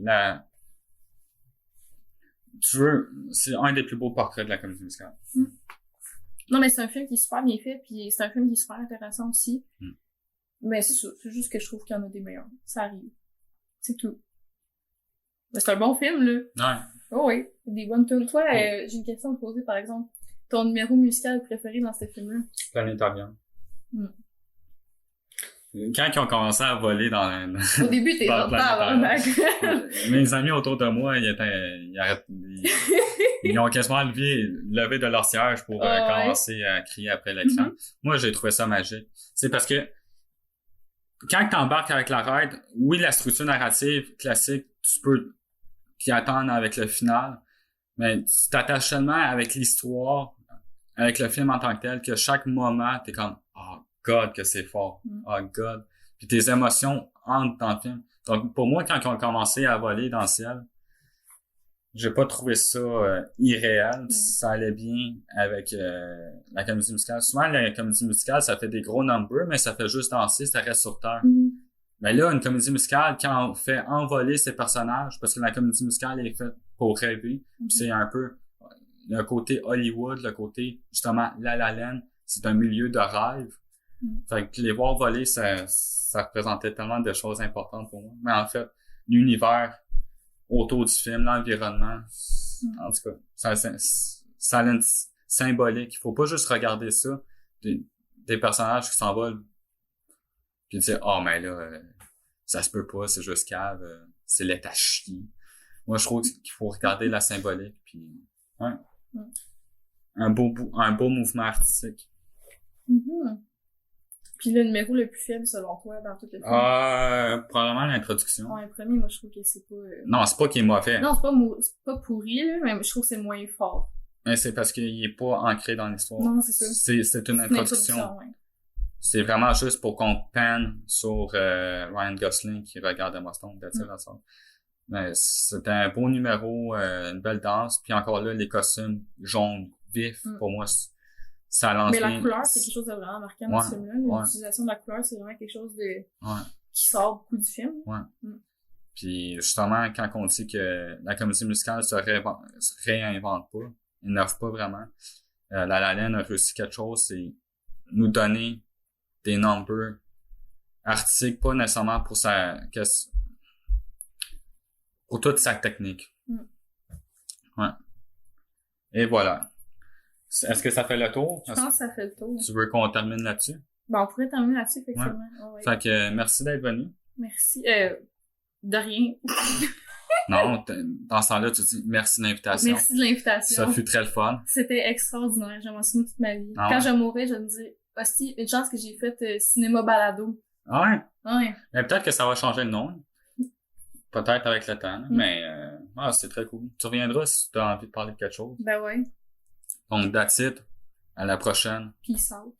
c'est un des plus beaux portraits de la comédie musicale. Non, mais c'est un film qui est super bien fait, puis c'est un film qui est super intéressant aussi. Mais c'est ça, c'est juste que je trouve qu'il y en a des meilleurs. Ça arrive. C'est tout. Mais c'est un bon film, là. Ouais. Oh oui, des bonnes tunes. Toi, j'ai une question à te poser, par exemple. Ton numéro musical préféré dans ce film-là? Planétarium. Quand ils ont commencé à voler Au début, t'es dans le mes amis autour de moi, ils ont quasiment levé de leur siège pour commencer à crier après l'écran. Moi, j'ai trouvé ça magique. C'est parce que quand t'embarques avec la ride, oui, la structure narrative classique, tu peux t'y attendre avec le final, mais tu t'attaches tellement avec l'histoire, avec le film en tant que tel, que chaque moment, t'es comme « Oh God, que c'est fort! Oh God! » Puis tes émotions entrent dans le film. Donc, pour moi, quand ils ont commencé à voler dans le ciel, j'ai pas trouvé ça irréel. Ça allait bien avec la comédie musicale. Souvent, la comédie musicale, ça fait des gros numbers, mais ça fait juste danser, ça reste sur terre. Mais là, une comédie musicale, quand on fait envoler ses personnages, parce que la comédie musicale est faite pour rêver, c'est un peu le côté Hollywood, le côté, justement, La La Land, c'est un milieu de rêve. Fait que les voir voler, ça représentait tellement de choses importantes pour moi. Mais en fait, l'univers autour du film, l'environnement, en tout cas, ça a une symbolique. Il faut pas juste regarder ça, des personnages qui s'envolent, puis dire, mais là, ça se peut pas, c'est juste cave, c'est l'état chier. Moi, je trouve qu'il faut regarder la symbolique, puis un beau mouvement artistique. Puis le numéro le plus faible, selon toi, dans tout le film? Probablement l'introduction. Le premier, moi, je trouve que c'est pas... Non, c'est pas qu'il est mauvais. Non, c'est pas pourri, là, mais je trouve que c'est moins fort. Mais c'est parce qu'il est pas ancré dans l'histoire. Non, c'est ça. C'est une introduction. C'est vraiment juste pour qu'on peine sur Ryan Gosling qui regarde Emma Stone, mais c'était un beau numéro, une belle danse, puis encore là, les costumes jaunes vifs, pour moi, ça lance Mais la bien. couleur, c'est quelque chose de vraiment marquant dans ce Ouais, film-là. ouais. L'utilisation de la couleur, c'est vraiment quelque chose de Ouais. qui sort beaucoup du film. Ouais. Mm. Puis justement, quand on dit que la comédie musicale se réinvente pas, innove pas vraiment, La La Land a réussi quelque chose, c'est nous donner des numbers artistiques, pas nécessairement pour toute sa technique. Mm. Ouais. Et voilà. Est-ce que ça fait le tour? Je pense que ça fait le tour. Tu veux qu'on termine là-dessus? Ben, on pourrait terminer là-dessus, effectivement. Ouais. Ouais. Fait que merci d'être venu. Merci. De rien. Non, dans ce temps-là, tu dis merci de l'invitation. Merci de l'invitation. Ça fut très le fun. C'était extraordinaire. J'aimerais ça toute ma vie. Ah Quand ouais? je mourrais, je me disais, hostie, une chance que j'ai fait cinéma balado. Ah ouais? Ouais. Mais peut-être que ça va changer le nom. Peut-être avec le temps. Mais c'est très cool. Tu reviendras si tu as envie de parler de quelque chose. Ben ouais. Donc, that's it. À la prochaine. Peace out.